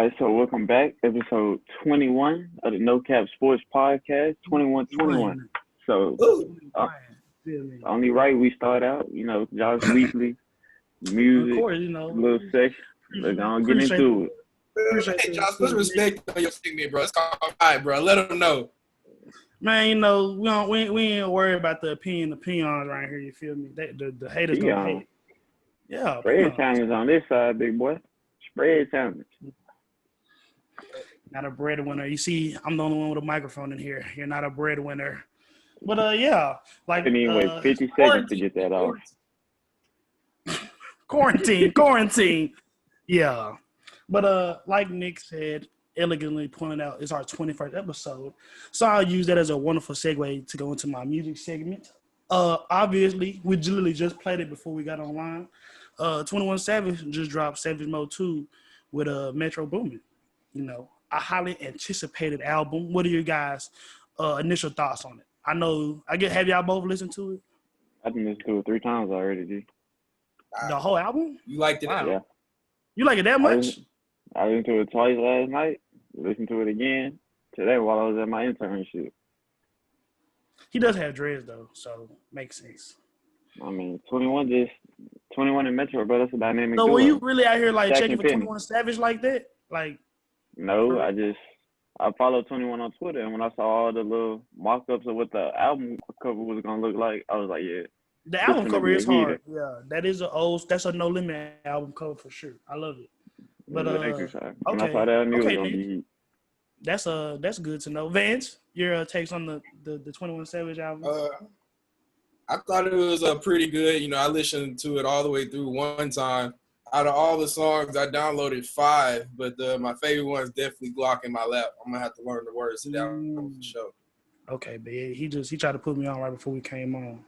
right, so welcome back. Episode 21 of the No Cap Sports Podcast, 2121. So, uh, only right we start out, Josh Weekly, Of music, course, little section. We're going to get into it. Hey, Josh, put some respect on your segment, bro. It's called Five, bro. Let them know. Man, we ain't worried about the peons right here. You feel me? The haters gonna hate. Yeah, spread challenge on this side, big boy. Spread challenge. Not a breadwinner. You see, I'm the only one with a microphone in here. You're not a breadwinner. But yeah, like Couldn't even wait 50 seconds to get that off. Quarantine. Yeah. But like Nick said, elegantly pointed out, it's our 21st episode. So I'll use that as a wonderful segue to go into my music segment. Obviously, we literally just played it before we got online. 21 Savage just dropped Savage Mode 2 with Metro Boomin. A highly anticipated album. What are your guys' initial thoughts on it? Have y'all both listened to it? I've been listening to it 3 times already, G. The whole album? You liked it? Wow. Yeah. You like it that much? I listened to it twice last night. Listened to it again today while I was at my internship. He does have dreads though, so makes sense. I mean, 21 and Metro, bro. That's a dynamic. So duo. were you really out here like Stack checking and for Penny. 21 Savage like that? Like, no, I followed 21 on Twitter, and when I saw all the little mock-ups of what the album cover was gonna look like, I was like, yeah. The album cover is hard. Yeah, that's a No Limit album cover for sure. I love it. But when I saw that, I knew it was gonna be heat. That's good to know. Vance, your takes on the 21 Savage album? I thought it was pretty good. I listened to it all the way through one time. Out of all the songs, I downloaded 5, but my favorite one is definitely Glock in My Lap. I'm gonna have to learn the words to that one for sure. Okay, but yeah, he tried to put me on right before we came on.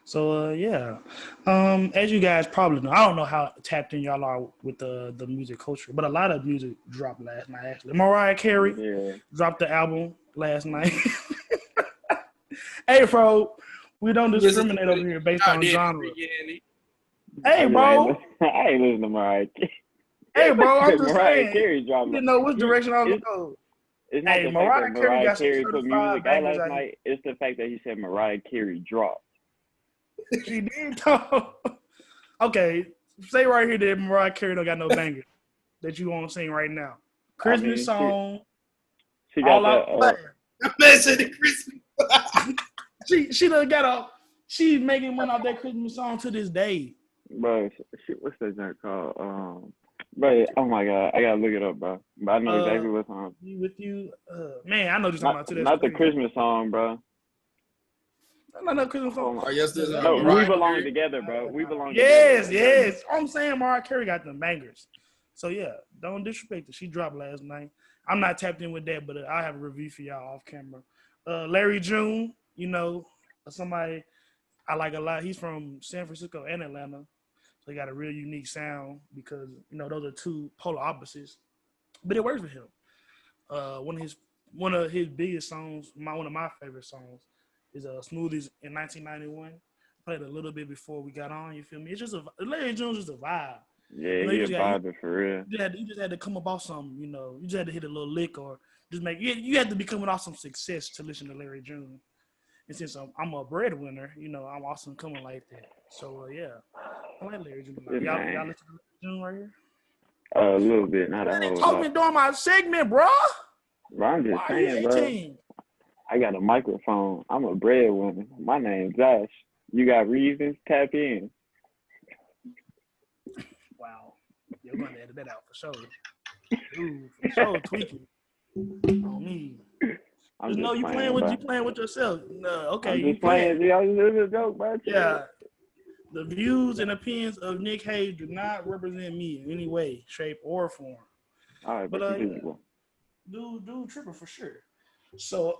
So yeah, as you guys probably know, I don't know how tapped in y'all are with the music culture, but a lot of music dropped last night. Actually, Mariah Carey dropped the album last night. Hey, bro, we don't discriminate over here based on genre. Hey, bro, I ain't listening to Mariah Carey. Hey, bro, I'm just Mariah saying. Carey dropped. You didn't know which direction I was going. It's not the fact that Mariah Carey put music out last night. It's the fact that he said Mariah Carey dropped. She did though. Okay, say right here that Mariah Carey don't got no banger that you want to sing right now. Christmas song. She got that. Christmas. She done got a. She's making money off that Christmas song to this day. Bro, what's that junk called? Bro, oh my God, I gotta look it up, bro. But I know exactly what song. With you, man, I know you're talking about today. Not the Christmas song, bro. Not Christmas song. No, we belong together, bro. We belong together. Yes. Yes. I'm saying Mariah Carey got them bangers. So yeah, don't disrespect it. She dropped last night. I'm not tapped in with that, but I have a review for y'all off camera. Larry June, somebody I like a lot. He's from San Francisco and Atlanta. So he got a real unique sound because, those are two polar opposites. But it works for him. One of his biggest songs, one of my favorite songs, is Smoothies in 1991. Played a little bit before we got on, you feel me? It's just Larry Jones is a vibe. Yeah, he's vibing for real. You just had to come up off something, You just had to hit a little lick or just you had to be coming off some success to listen to Larry June. And since I'm a breadwinner, I'm also coming like that. So, yeah. I like Larry June. Y'all listen to Larry June right here? A little bit, not a whole lot. Talk me during my segment, bro. Bro, I'm just saying, bro. I got a microphone. I'm a breadwinner. My name's Josh. You got reasons? Tap in. Wow. You're going to edit that out for sure. Ooh, for sure, tweaking. On me. You playing with yourself. No, okay. I'm just playing. This is a joke, bro. Yeah. The views and opinions of Nick Hayes do not represent me in any way, shape, or form. All right, but dude tripping for sure. So,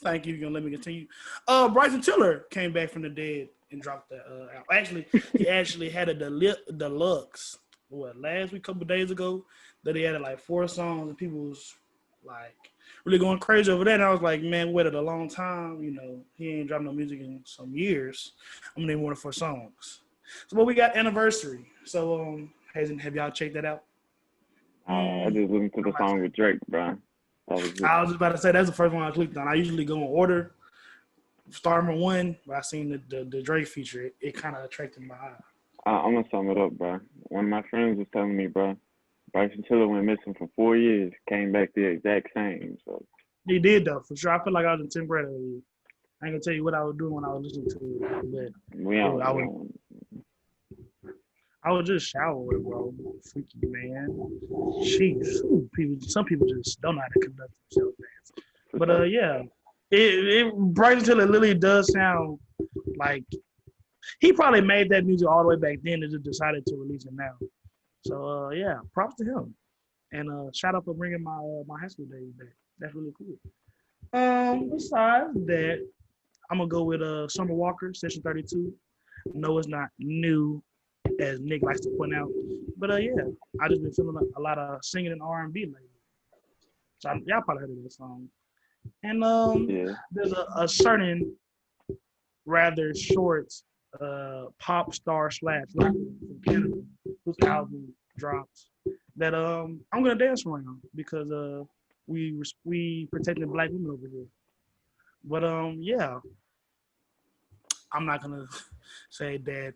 thank you. You're gonna let me continue. Bryson Tiller came back from the dead and dropped that album. Actually, he actually had a deluxe. Last week, a couple days ago, that he had like 4 songs, and people was like really going crazy over that. And I was like, man, we waited a long time. He ain't dropped no music in some years. I'm gonna want it for songs. So, but we got Anniversary. So, have y'all checked that out? I just listened to the song with Drake, bro. That was it. I was just about to say that's the first one I clicked on. I usually go in order, star number one, but I seen the Drake feature. It kind of attracted my eye. I'm gonna sum it up, bro. One of my friends was telling me, bro, Bryson Tiller went missing for 4 years, came back the exact same. So He did though, for sure. I feel like I was in 10th grade. I ain't gonna tell you what I was doing when I was listening to it, but I was just showering, bro. Freaky man. Jeez, some people just don't know how to conduct themselves, man. But yeah, Bryson Tiller literally does sound like he probably made that music all the way back then and just decided to release it now. So yeah, props to him. And shout out for bringing my high school days back. That's really cool. Besides that, I'm gonna go with Summer Walker, Session 32. No, it's not new, as Nick likes to point out. But yeah, I just been feeling a lot of singing and R&B lately. So y'all probably heard of this song. And there's a certain rather short pop star / rapper from Canada whose album drops that I'm gonna dance around because we protecting Black women over here. But yeah, I'm not gonna say that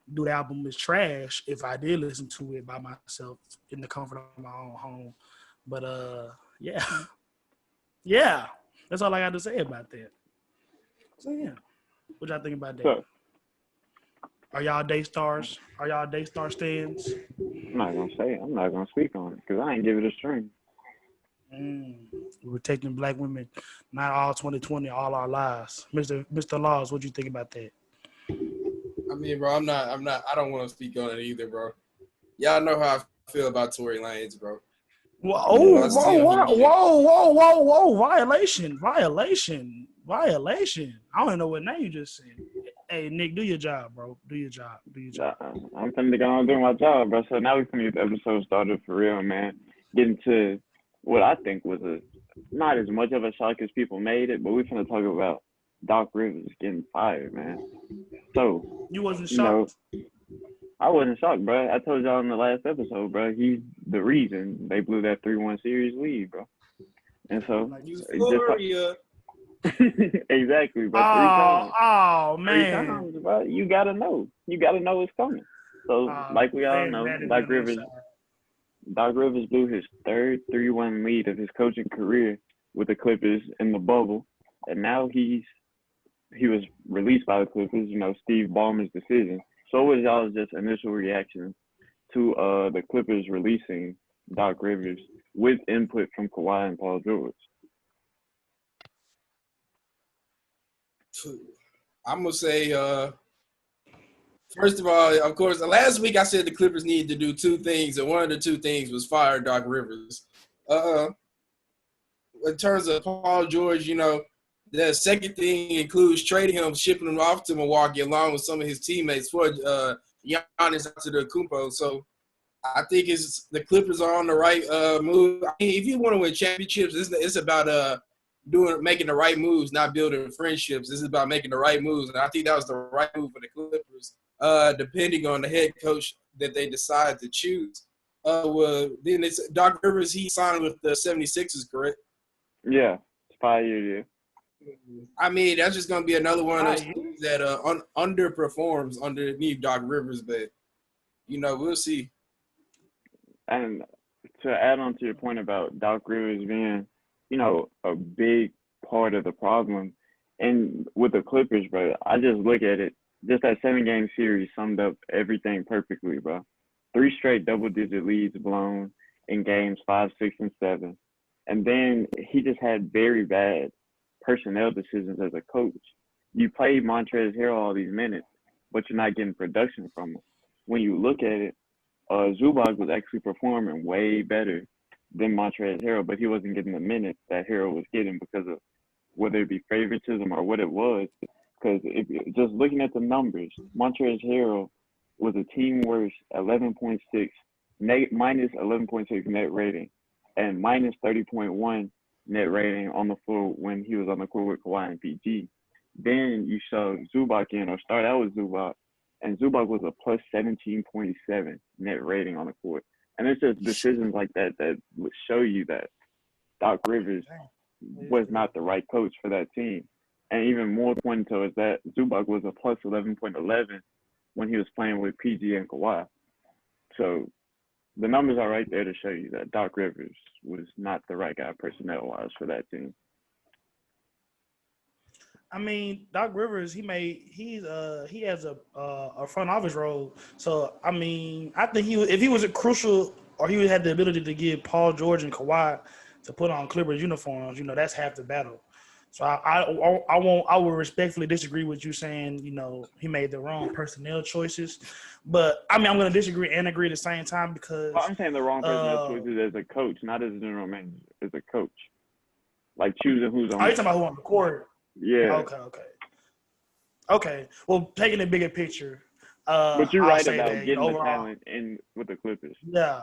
the album is trash if I did listen to it by myself in the comfort of my own home. But yeah. Yeah. That's all I got to say about that. So yeah. What y'all think about that? So, Are y'all Daystars? Are y'all Daystar stands? I'm not gonna speak on it because I ain't give it a string. We're protecting Black women, not all 2020, all our lives. Mr. Laws, what do you think about that? I mean, bro, I don't want to speak on it either, bro. Y'all know how I feel about Tory Lanez, bro. Whoa, whoa. Violation. I don't even know what name you just said. Hey, Nick, do your job, bro. Do your job. I'm finna go on doing my job, bro. So now we can get the episode started for real, man. Getting to what I think was not as much of a shock as people made it, but we're finna talk about Doc Rivers getting fired, man. So you wasn't shocked? I wasn't shocked, bro. I told y'all in the last episode, bro. He's the reason they blew that 3-1 series lead, bro. And so Euphoria. Exactly, bro. 3 times. Oh man. 3 times, bro. You gotta know. You gotta know it's coming. So like we all know, Doc Rivers blew his third 3-1 lead of his coaching career with the Clippers in the bubble, and now he was released by the Clippers. You know, Steve Ballmer's decision. So what was y'all's just initial reaction to the Clippers releasing Doc Rivers with input from Kawhi and Paul George? I'm gonna say, first of all, of course, last week I said the Clippers needed to do 2 things, and one of the 2 things was fire Doc Rivers. In terms of Paul George, you know, the second thing includes trading him, shipping him off to Milwaukee along with some of his teammates for Giannis Antetokounmpo. So I think the Clippers are on the right move. I mean, if you want to win championships, it's about making the right moves, not building friendships. This is about making the right moves, and I think that was the right move for the Clippers. Depending on the head coach that they decide to choose. Then it's Doc Rivers. He signed with the 76ers, correct? Yeah, it's 5-year deal. I mean, that's just gonna be another one of those things that underperforms underneath Doc Rivers, but you know, we'll see. And to add on to your point about Doc Rivers being, you know, a big part of the problem, and with the Clippers, bro, I just look at it. Just that 7-game series summed up everything perfectly, bro. 3 straight double-digit leads blown in games 5, 6, and 7, and then he just had very bad personnel decisions as a coach. You played Montrezl Harrell all these minutes, but you're not getting production from him. When you look at it, Zubac was actually performing way better than Montrezl Harrell, but he wasn't getting the minutes that Harrell was getting because of whether it be favoritism or what it was. Because if just looking at the numbers, Montrezl Harrell was a team worst 11.6, minus 11.6 net rating, and minus 30.1 net rating on the floor when he was on the court with Kawhi and PG. Then you saw Zubac in, or start out with Zubac, and Zubac was a plus 17.7 net rating on the court. And it's just decisions like that that would show you that Doc Rivers was not the right coach for that team. And even more pointing to is that Zubac was a plus 11.11 when he was playing with PG and Kawhi. So the numbers are right there to show you that Doc Rivers was not the right guy personnel-wise for that team. I mean, Doc Rivers, he has a front office role. So I mean, I think if he was a crucial or he had the ability to get Paul George and Kawhi to put on Clippers uniforms, that's half the battle. So I will respectfully disagree with you saying, he made the wrong personnel choices. But I mean, I'm going to disagree and agree at the same time because I'm saying the wrong personnel choices as a coach, not as a general manager, as a coach. Like choosing who's on. Are you talking about who on the court? Yeah. Okay. Well, taking the bigger picture. But you're right about that, getting the talent in with the Clippers. Yeah.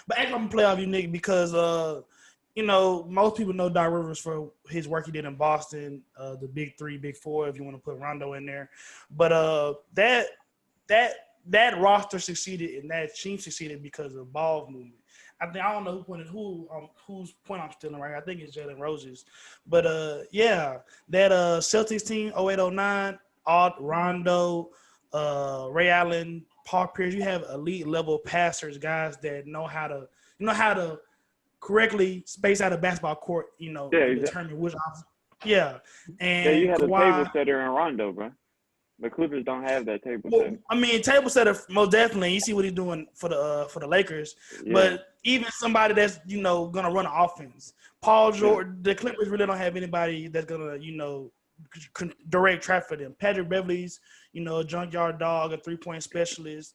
But actually, I'm playoff unique because most people know Doc Rivers for his work he did in Boston, the Big 3, Big 4, if you want to put Rondo in there. But that roster succeeded and that team succeeded because of ball movement. I don't know whose point I'm stealing right. I think it's Jalen Rose's. But that Celtics team 08-09, Rondo, Ray Allen, Paul Pierce. You have elite level passers, guys that know how to correctly space out a basketball court. Determine which option. Yeah, and you had Kawhi, a table setter in Rondo, bro. The Clippers don't have that table setter. I mean, table setter most definitely. You see what he's doing for the Lakers, but even somebody that's gonna run an offense. Paul George, the Clippers really don't have anybody that's gonna direct traffic for them. Patrick Beverly's a junkyard dog, a 3-point specialist.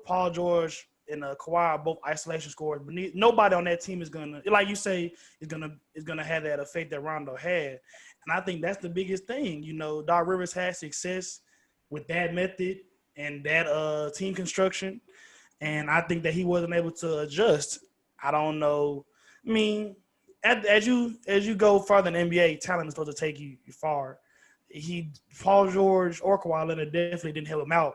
Paul George and Kawhi are both isolation scorers, but nobody on that team is gonna, like you say, is gonna have that effect that Rondo had. And I think that's the biggest thing. Doc Rivers had success with that method and that team construction, and I think that he wasn't able to adjust. I don't know. I mean, as you go further in NBA, talent is supposed to take you far. Paul George or Kawhi Leonard definitely didn't help him out,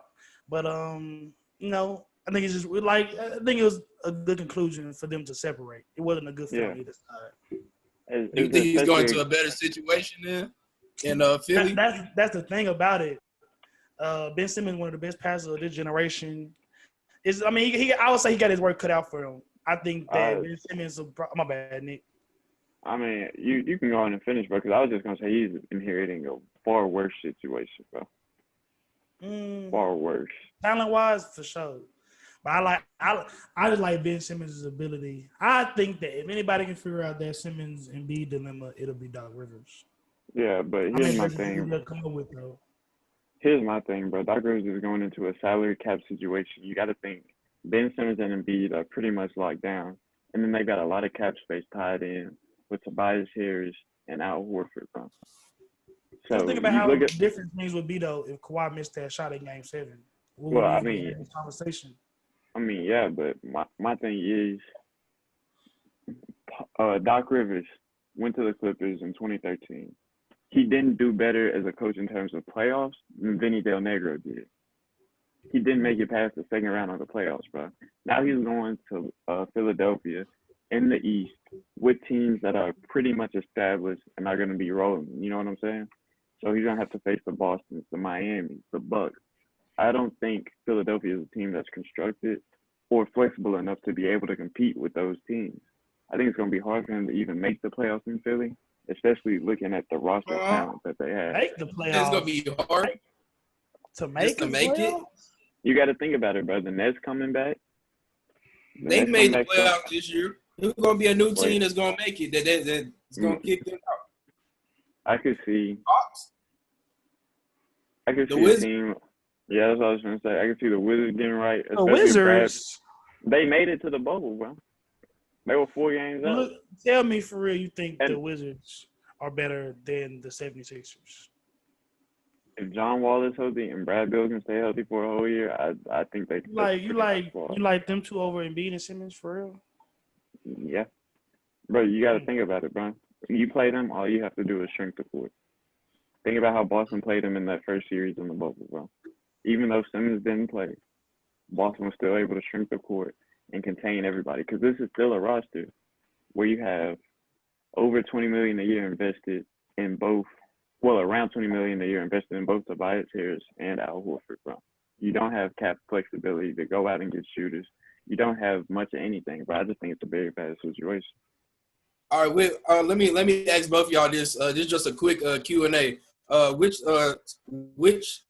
but I think it's just I think it was a good conclusion for them to separate. It wasn't a good fit on either side. You think he's going to a better situation then in Philly? That's the thing about it. Ben Simmons, one of the best passers of this generation. I would say he got his work cut out for him. I think that Ben Simmons. My bad, Nick. I mean, you can go on and finish, bro. Because I was just gonna say he's inheriting a far worse situation, bro. Far worse. Talent wise, for sure. But I just like Ben Simmons' ability. I think that if anybody can figure out that Simmons and Embiid dilemma, it'll be Doc Rivers. Yeah, but here's my thing. Here's my thing, bro. Doc Rivers is going into a salary cap situation. You got to think Ben Simmons and Embiid are pretty much locked down, and then they got a lot of cap space tied in with Tobias Harris and Al Horford, bro. So think about how different things would be though if Kawhi missed that shot in Game 7. Well, I mean, conversation. I mean, yeah, but my thing is, Doc Rivers went to the Clippers in 2013. He didn't do better as a coach in terms of playoffs than Vinny Del Negro did. He didn't make it past the second round of the playoffs, bro. Now he's going to Philadelphia in the East with teams that are pretty much established and are going to be rolling. You know what I'm saying? So he's going to have to face the Bostons, the Miamis, the Bucks. I don't think Philadelphia is a team that's constructed or flexible enough to be able to compete with those teams. I think it's going to be hard for him to even make the playoffs in Philly, especially looking at the roster talent that they have. Make the playoffs. It's going to be hard to make it. You got to think about it, bro. The Nets coming back. They made the playoffs this year. There's going to be a new team that's going to make it. That's going to kick them out. I could see. I could see Wizards. a team. Yeah, that's what I was going to say. I could see the Wizards getting right. The Wizards. They made it to the bubble, bro. They were 4 games out. Tell me for real, you think the Wizards are better than the 76ers? If John Wall is healthy and Brad Beal can stay healthy for a whole year, I think they can. You like them two over Embiid and Simmons for real? Yeah, bro. You got to think about it, bro. When you play them, all you have to do is shrink the court. Think about how Boston played them in that first series in the bubble, bro. Even though Simmons didn't play, Boston was still able to shrink the court and contain everybody. Because this is still a roster where you have over 20 million a year invested in both. Well, around 20 million a year invested in both Tobias Harris and Al Horford, bro. You don't have cap flexibility to go out and get shooters. You don't have much of anything, but I just think it's a very bad situation. All right, let me ask both of y'all this. This is just a quick Q&A. Which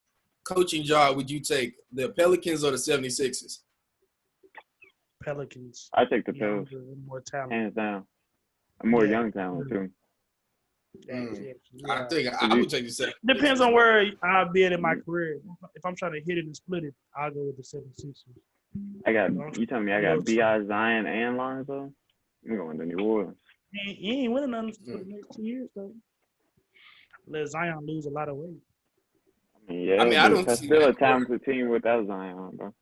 coaching job would you take, the Pelicans or the 76ers? Pelicans. I take the Pelicans. More talent. Hands down. More young talent, too. I think I would take the 76ers. Depends on where I'll be in my career. If I'm trying to hit it and split it, I'll go with the 76ers. You telling me I got B.I., Zion, and Lonzo? I'm going to New Orleans. He ain't winning nothing for the next 2 years, though. Let Zion lose a lot of weight. I don't that's see still that a talented team without Zion, bro.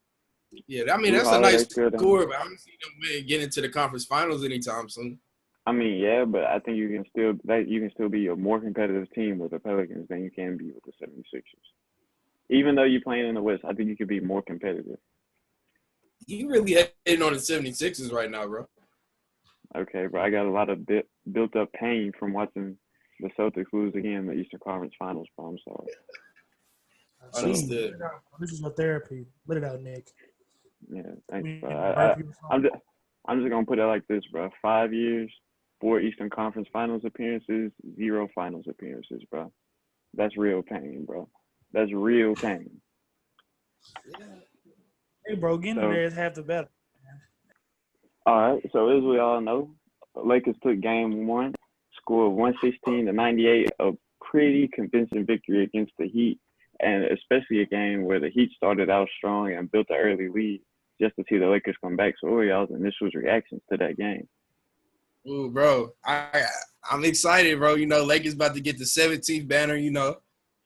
Yeah, I mean, that's a nice score, but I don't see them get into the conference finals anytime soon. I mean, yeah, but I think you can still be a more competitive team with the Pelicans than you can be with the 76ers. Even though you're playing in the West, I think you could be more competitive. You really hating on the 76ers right now, bro. Okay, bro. I got a lot of built-up pain from watching the Celtics lose again in the Eastern Conference Finals, bro. I'm sorry. Understood. This is a therapy. Let it out, Nick. Yeah, thanks, bro. I'm just gonna put it like this, bro. 5 years, 4 Eastern Conference Finals appearances, 0 Finals appearances, bro. That's real pain, bro. That's real pain. Hey, bro, getting there is half the battle. All right, so as we all know, Lakers took game 1, score of 116-98, a pretty convincing victory against the Heat, and especially a game where the Heat started out strong and built an early lead just to see the Lakers come back. So what were y'all's initial reactions to that game? Ooh, bro, I'm excited, bro. You know, Lakers about to get the 17th banner, you know,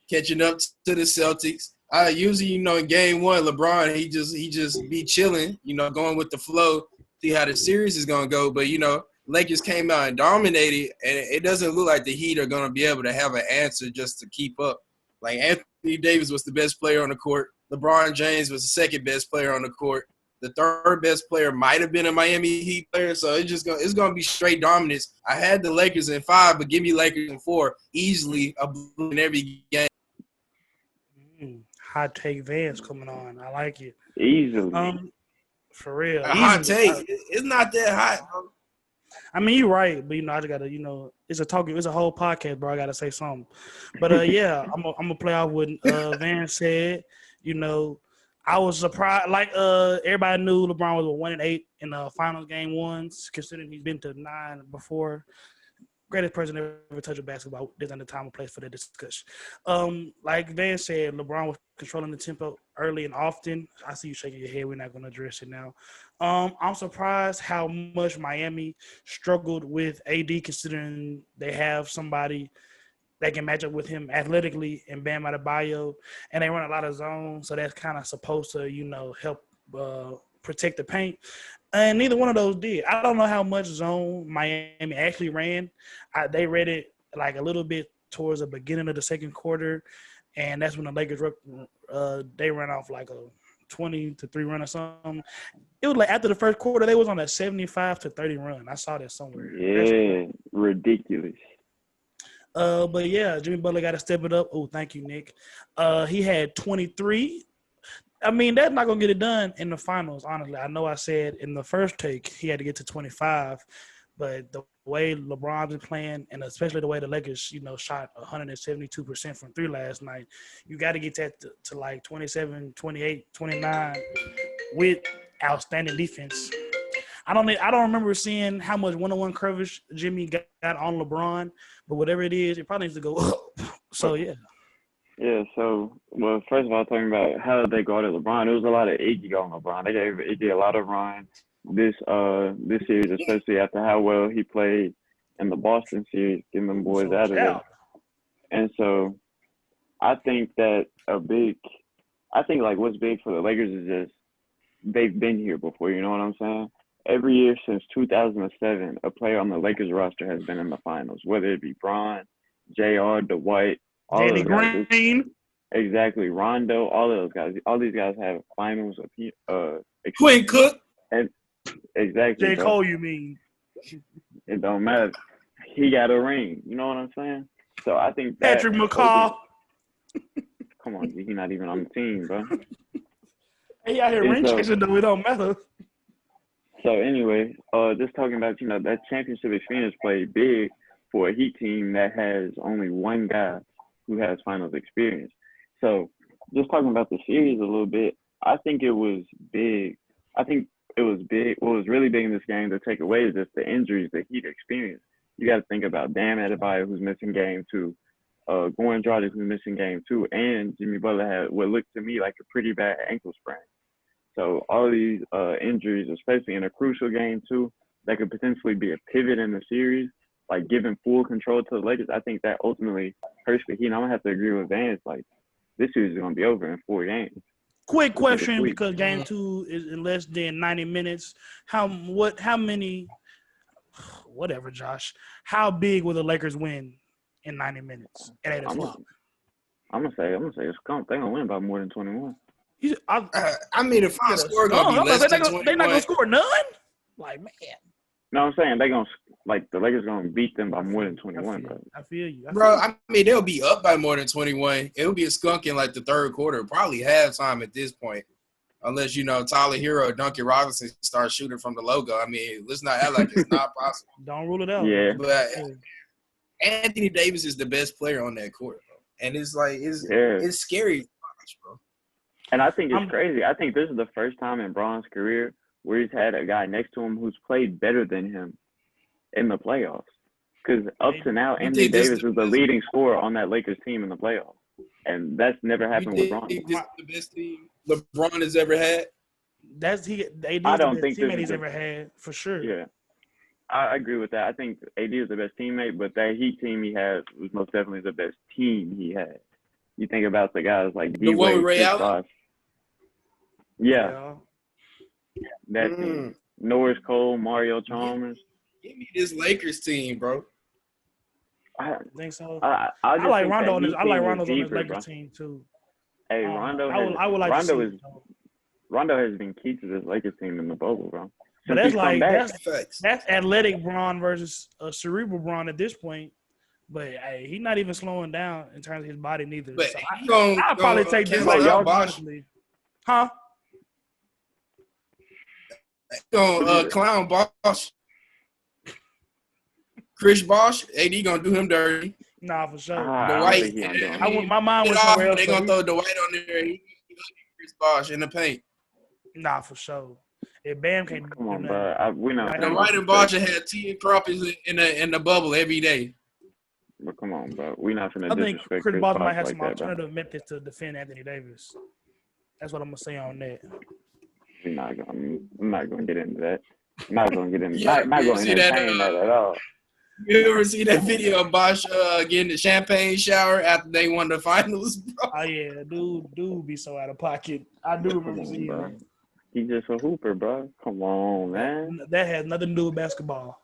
catching up to the Celtics. Usually, you know, in game 1, LeBron, he just be chilling, you know, going with the flow, see how the series is going to go. But, you know, Lakers came out and dominated, and it doesn't look like the Heat are going to be able to have an answer just to keep up. Like, Anthony Davis was the best player on the court. LeBron James was the second best player on the court. The third best player might have been a Miami Heat player, so it's going to be straight dominance. I had the Lakers in 5, but give me Lakers in 4 easily in every game. Hot take Vance coming on. I like it. Easily. For real. A hot take. It's not that hot, bro. I mean, you're right, but, you know, I just got to, you know, it's a whole podcast, bro. I got to say something. But, yeah, I'm going to play off what Van said. You know, I was surprised. Like, everybody knew LeBron was 1-8 in the finals game 1, considering he's been to 9 before. Greatest person ever touched a basketball. There's not the time or place for that discussion. Like Van said, LeBron was controlling the tempo early and often. I see you shaking your head. We're not going to address it now. I'm surprised how much Miami struggled with AD, considering they have somebody that can match up with him athletically and Bam Adebayo, and they run a lot of zones, so that's kind of supposed to, you know, help protect the paint. And neither one of those did. I don't know how much zone Miami actually ran. They read it like a little bit towards the beginning of the second quarter, and that's when the Lakers they ran off like a 20-3 run or something. It was like after the first quarter, they was on a 75-30 run. I saw that somewhere. Yeah, ridiculous. But yeah, Jimmy Butler got to step it up. Oh, thank you, Nick. He had 23. I mean, that's not going to get it done in the finals, honestly. I know I said in the first take he had to get to 25, but the way LeBron's been playing, and especially the way the Lakers, you know, shot 172% from 3 last night, you got to get that to like 27, 28, 29 with outstanding defense. I don't remember seeing how much one-on-one coverage Jimmy got on LeBron, but whatever it is, it probably needs to go up. So, yeah. Yeah, so, well, first of all, talking about how they guarded LeBron, there was a lot of Iggy on LeBron. They gave Iggy a lot of run this series, especially after how well he played in the Boston series, getting them boys out of there. And so I think that like what's big for the Lakers is just they've been here before, you know what I'm saying? Every year since 2007, a player on the Lakers roster has been in the finals, whether it be Bron, JR, Dwight, all Danny of those guys. Green. Exactly. Rondo, all of those guys. All these guys have finals Quinn Cook. Exactly. J. Bro. Cole, you mean? It don't matter. He got a ring. You know what I'm saying? So I think that Patrick McCaw. come on, he's not even on the team, bro. He out here And ring so- chasing, though. It don't matter. So anyway, just talking about that championship experience played big for a Heat team that has only one guy who has finals experience. So just talking about the series a little bit, I think it was big. I think it was big. What was really big in this game to take away is just the injuries that Heat experienced. You got to think about Bam Adebayo, who's missing game 2, Goran Dragic, who's missing game 2, and Jimmy Butler had what looked to me like a pretty bad ankle sprain. So all of these injuries, especially in a crucial game 2, that could potentially be a pivot in the series, like giving full control to the Lakers, I think that ultimately hurts the Heat. And I'm going to have to agree with Vance. Like, this series is going to be over in 4 games. Quick question, because game 2 is in less than 90 minutes. How many, whatever, Josh, how big will the Lakers win in 90 minutes at 8 o'clock? I'm gonna say they're gonna win by more than 21. I mean, the final score gonna be less than 21. They're not gonna score none. Like, man. No, I'm saying they're gonna the Lakers gonna beat them by more than 21, bro. I feel you, bro. I mean, they'll be up by more than 21. It'll be a skunk in like the third quarter, probably halftime at this point, unless Tyler Hero or Duncan Robinson start shooting from the logo. I mean, let's not act like it's not possible. Don't rule it out. Yeah, but Anthony Davis is the best player on that court, bro. And it's like it's scary, bro. And I think it's crazy. I think this is the first time in Bron's career where he's had a guy next to him who's played better than him in the playoffs. Because up to now, Anthony Davis is the leading scorer on that Lakers team in the playoffs. And that's never happened with Bron. This is the best team LeBron has ever had? I don't think teammate he's ever had, for sure. Yeah. I agree with that. I think AD is the best teammate, but that Heat team he had was most definitely the best team he had. You think about the guys like D-Wade, Chris Bosh. Yeah. That team. Norris Cole, Mario Chalmers. Give me this Lakers team, bro. I think so. I like Rondo on this. I like Rondo's on this Lakers team too. Hey, Rondo. Rondo has been key to this Lakers team in the bubble, bro. But that's athletic Bron versus a cerebral Bron at this point. But hey, he's not even slowing down in terms of his body neither. But so I'll probably take this honestly. Huh? Clown Bosh. Chris Bosh, AD gonna do him dirty. Nah, for sure. Dwight. My mind was somewhere else. They gonna throw Dwight on there and Chris Bosh in the paint. Nah, for sure. If Bam can't come on, bro. We know. Dwight and Bosh had 10 croppies in the bubble every day. But come on, bro. We're not gonna disrespect Chris Chris Bosh might have like some alternative methods to defend Anthony Davis. That's what I'm gonna say on that. I'm not gonna get into that. I'm not gonna get into that. Not gonna entertain that at all. You ever see that video of Bosh getting the champagne shower after they won the finals, bro? Oh yeah, dude be so out of pocket. I do remember seeing that. He's just a hooper, bro. Come on, man. That has nothing to do with basketball.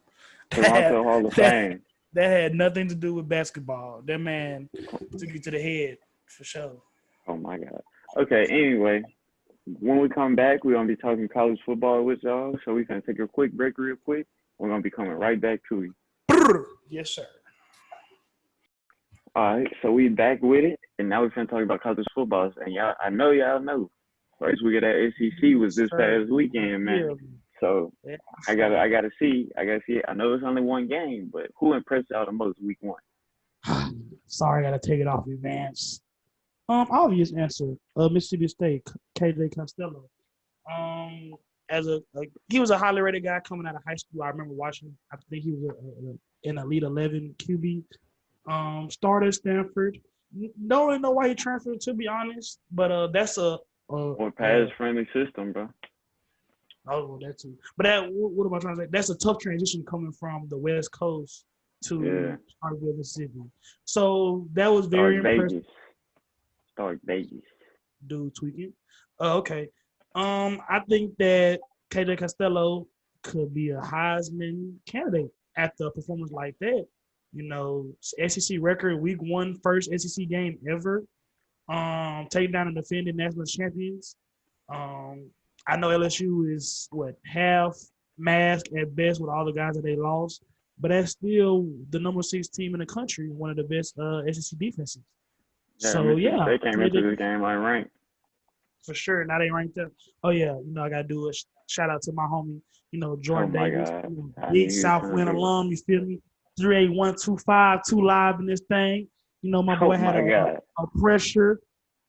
Toronto Hall of Fame. That had nothing to do with basketball. That man took you to the head for sure. Oh my God. Okay. Anyway, when we come back, we're gonna be talking college football with y'all. So we're gonna take a quick break, real quick. We're gonna be coming right back to you. Yes, sir. All right, so we back with it, and now we're gonna talk about college football. And y'all, I know y'all know. First week of that SEC was this past weekend, man. So I gotta see. I know it's only one game, but who impressed y'all the most week 1? Sorry, I gotta take it off you, Vance. Obvious answer. Mississippi State, KJ Costello. He was a highly rated guy coming out of high school. I remember watching. I think he was an Elite 11 QB. Started at Stanford. Don't really know why he transferred, to be honest. But that's a more pass-friendly system, bro. Oh, that too. But what am I trying to say? That's a tough transition coming from the West Coast to Starkville, Mississippi. So that was very impressive. Stark Vegas. Dude tweaking. Okay. I think that KJ Costello could be a Heisman candidate after a performance like that. SEC record, week 1, first SEC game ever. Taking down the defending national champions. I know LSU is half mask at best with all the guys that they lost, but that's still the number 6 team in the country, one of the best SEC defenses. Yeah, So Mississippi yeah, State came into this game unranked. for sure. Now they ranked up. Oh yeah, I gotta do a shout out to my homie, Oh Jordan my Davis, God. I knew big he was gonna Southwind do it. alum. You feel me? 38125, 2 live in this thing. My Oh boy had my God. a pressure.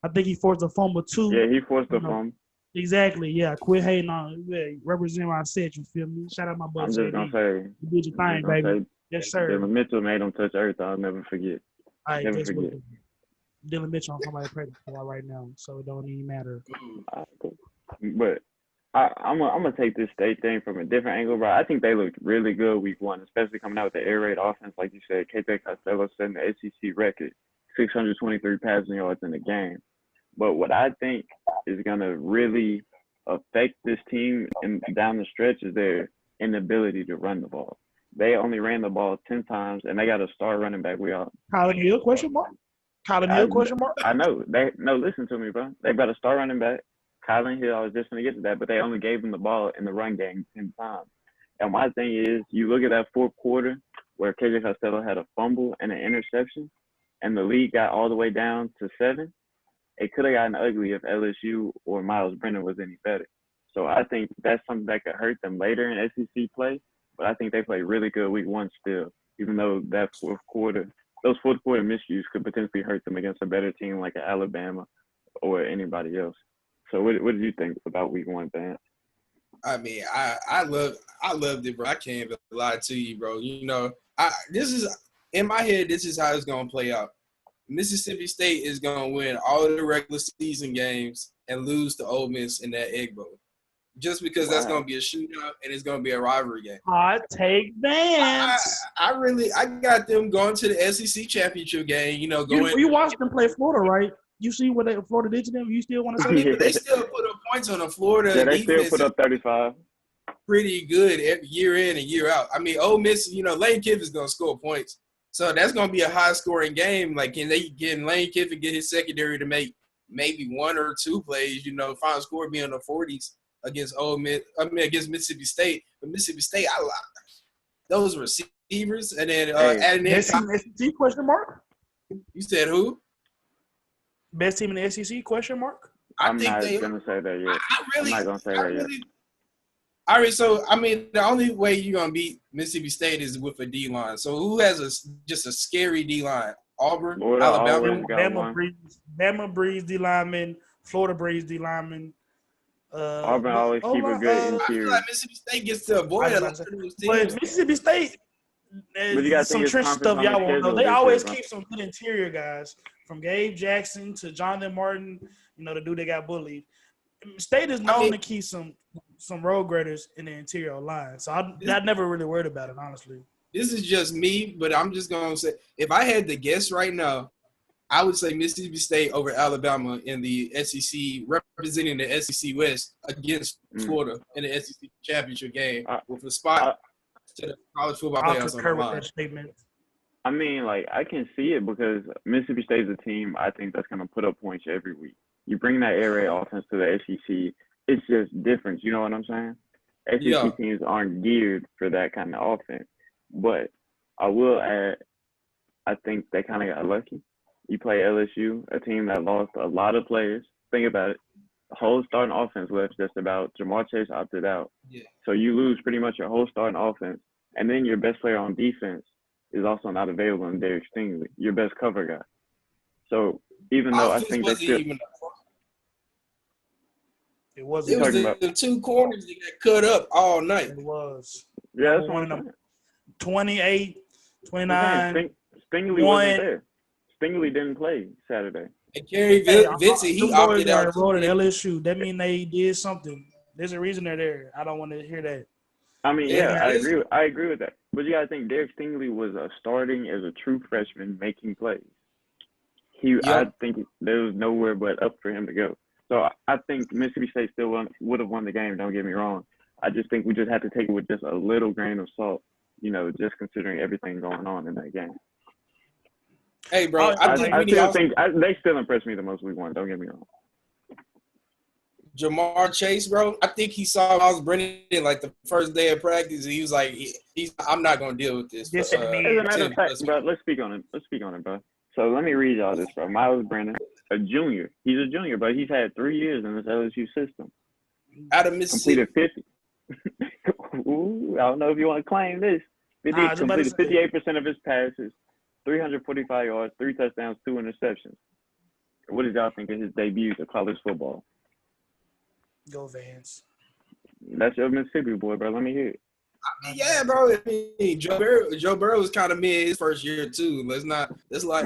I think he forced a fumble too. Yeah, he forced You the know, fumble. exactly. Yeah, quit hating on. Yeah, represent what I said. You feel me? Shout out my boy I'm just gonna JD. say, You did your thing, baby. say, Yes, sir. Dylan Mitchell made him touch earth. I'll never forget. All right, Never guess what? forget. Dylan Mitch on somebody practice squad right now, so it don't even matter. But I'm gonna take this state thing from a different angle, bro. I think they looked really good week one, especially coming out with the air raid offense, like you said. KJ Costello setting the SEC record, 623 passing yards in the game. But what I think is gonna really affect this team and down the stretch is their inability to run the ball. They only ran the ball 10 times, and they got a star running back. Colin Hill, question mark? Colin Hill, question mark? I know. Listen to me, bro. They got a star running back. Kylan Hill, I was just going to get to that, but they only gave him the ball in the run game 10 times. And my thing is, you look at that fourth quarter where KJ Costello had a fumble and an interception, and the lead got all the way down to 7. It could have gotten ugly if LSU or Miles Brennan was any better. So I think that's something that could hurt them later in SEC play, but I think they played really good week one still, even though those fourth quarter miscues could potentially hurt them against a better team like Alabama or anybody else. So what did you think about week one, Dan? I mean, I loved it, bro. I can't even lie to you, bro. This is in my head. This is how it's gonna play out. Mississippi State is gonna win all the regular season games and lose to Ole Miss in that Egg Bowl, just because that's gonna be a shootout and it's gonna be a rivalry game. Hot take, Vance. I got them going to the SEC championship game. You watched them play Florida, right? You see what Florida did to them? You still want to say that? They still put up points on the Florida they defense. Still put up 35. Pretty good every year in and year out. I mean, Ole Miss, Lane Kiffin's going to score points. So that's going to be a high-scoring game. Like, can Lane Kiffin get his secondary to make maybe 1 or 2 plays, final score be in the 40s against against Mississippi State. But Mississippi State, I like those receivers. And then adding in – SEC question mark? You said who? Best team in the SEC? Question mark. I'm not gonna say that yet. I'm not gonna say that yet. All right, so I mean, the only way you're gonna beat Mississippi State is with a D line. So who has just a scary D line? Auburn, Alabama, Bama breeds D lineman. Florida breeds D lineman. Auburn always keep a good interior. I feel like Mississippi State gets to avoid a lot of those teams. But Mississippi State. But you got some trench stuff y'all won't know. They always keep some good interior guys, from Gabe Jackson to Jonathan Martin. The dude that got bullied. State is known to keep some road graders in the interior line, so I never really worried about it, honestly. This is just me, but I'm just gonna say, if I had to guess right now, I would say Mississippi State over Alabama in the SEC, representing the SEC West against Florida in the SEC championship game with a spot to the college football playoffs on the line. I mean, I can see it because Mississippi State is a team I think that's going to put up points every week. You bring that air raid offense to the SEC, it's just different. You know what I'm saying? SEC teams aren't geared for that kind of offense. But I will add, I think they kind of got lucky. You play LSU, a team that lost a lot of players. Think about it. The whole starting offense left just about. Jamar Chase opted out. Yeah. So you lose pretty much your whole starting offense. And then your best player on defense is also not available in Derek Stingley, your best cover guy. So even though I think that's still – It was the 2 corners that got cut up all night. It was. Yeah, that's one of them. 28, 29, Stingley wasn't there. Stingley didn't play Saturday. And Kerry Vincent, he opted out. At LSU. That means they did something. There's a reason they're there. I don't want to hear that. I mean, I agree with that. But you got to think Derek Stingley was starting as a true freshman making plays. I think there was nowhere but up for him to go. So I think Mississippi State still would have won the game, don't get me wrong. I just think we just have to take it with just a little grain of salt, just considering everything going on in that game. Hey, bro, they still impressed me the most week one, don't get me wrong. Jamar Chase, bro, I think he saw Miles Brennan like the first day of practice. And he was like, I'm not going to deal with this. This and me. As a matter of 10 fact, plus bro, let's speak on it, bro. So let me read y'all this, bro. Miles Brennan, a junior. He's a junior, but he's had 3 years in this LSU system. out of Mississippi. Completed 50. Ooh, I don't know if you want to claim this. Completed 58% of his passes, 345 yards, 3 touchdowns, 2 interceptions. What did y'all think of his debut of college football? Go Vans. That's your Mississippi boy, bro. Let me hear it. Yeah, bro. I mean, Joe Burrow was kind of mid his first year too. Let's not You're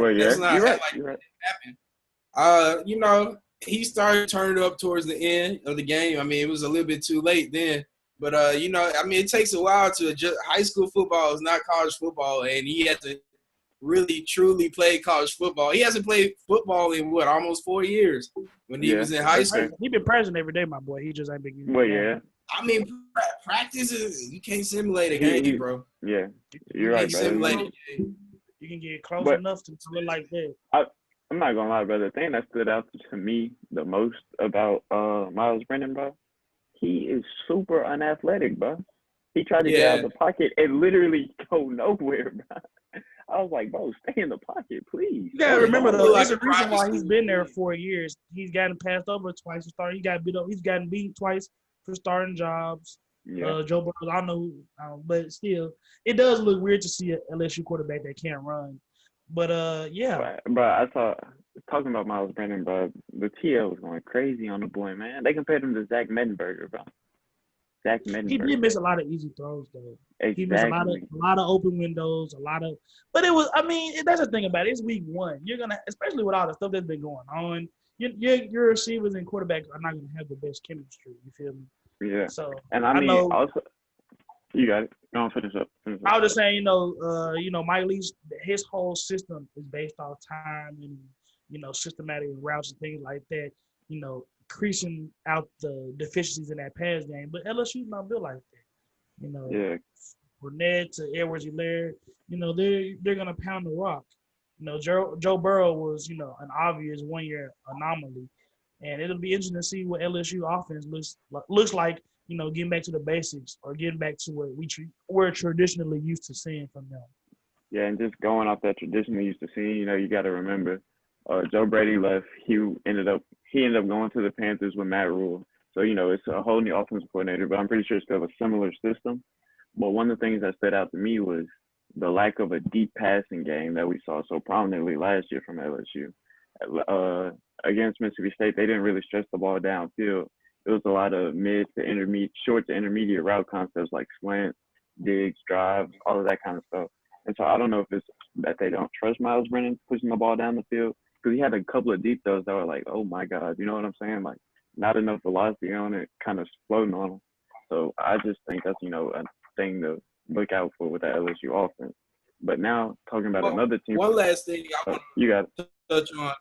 right. You know, he started turning it up towards the end of the game. I mean, it was a little bit too late then. But you know, I mean, it takes a while to adjust. High school football is not college football, and he had to really truly play college football. He hasn't played football in almost 4 years when he was in high school. He been present every day, my boy. He just ain't been. Well, yeah. I mean, practice is you can't simulate a game, bro. Yeah, you're right, bro. You can get close enough to look like that. I'm not gonna lie, bro. The thing that stood out to me the most about Miles Brennan, bro, he is super unathletic, bro. He tried to get out of the pocket and literally go nowhere, bro. I was like, bro, stay in the pocket, please. You gotta remember though, there's a reason why he's been there 4 years. He's gotten passed over twice to start. He got beat up. He's gotten beat twice for starting jobs. Yeah. Joe Burrow, I know, but still, it does look weird to see an LSU quarterback that can't run. But yeah. Bro, I saw talking about Miles Brennan, bro. The TL was going crazy on the boy, man. They compared him to Zach Mettenberger, bro. Zach Mettenberger. He did miss a lot of easy throws, though. Exactly. He missed a lot of open windows, but it was. I mean, that's the thing about it. It's week 1. You're gonna, especially with all the stuff that's been going on, your receivers and quarterbacks are not gonna have the best chemistry. You feel me? Yeah. So, and I mean, know, also, you got it. Go on, finish up. I was just saying, you know, Mike Leach, his whole system is based off time and, you know, systematic routes and things like that. You know, increasing out the deficiencies in that pass game. But LSU's not built like that. You know, Burnett to Edwards-Helaire, you know, they're gonna pound the rock. You know, Joe Burrow was, you know, an obvious 1-year anomaly. And it'll be interesting to see what LSU offense looks like, you know, getting back to the basics or getting back to what we're traditionally used to seeing from them. Yeah, and just going off that traditionally used to seeing, you know, you got to remember, Joe Brady left. He ended up going to the Panthers with Matt Rule. So, you know, it's a whole new offensive coordinator, but I'm pretty sure it's still a similar system. But one of the things that stood out to me was the lack of a deep passing game that we saw so prominently last year from LSU. Against Mississippi State, they didn't really stretch the ball downfield. It was a lot of short to intermediate route concepts like slant, digs, drives, all of that kind of stuff. And so I don't know if it's that they don't trust Miles Brennan pushing the ball down the field, because he had a couple of deep throws that were like, oh my God, you know what I'm saying? Like, not enough velocity on it, kind of floating on him. So I just think that's, you know, a thing to look out for with that LSU offense. But now talking about another team. One last thing you got to touch on,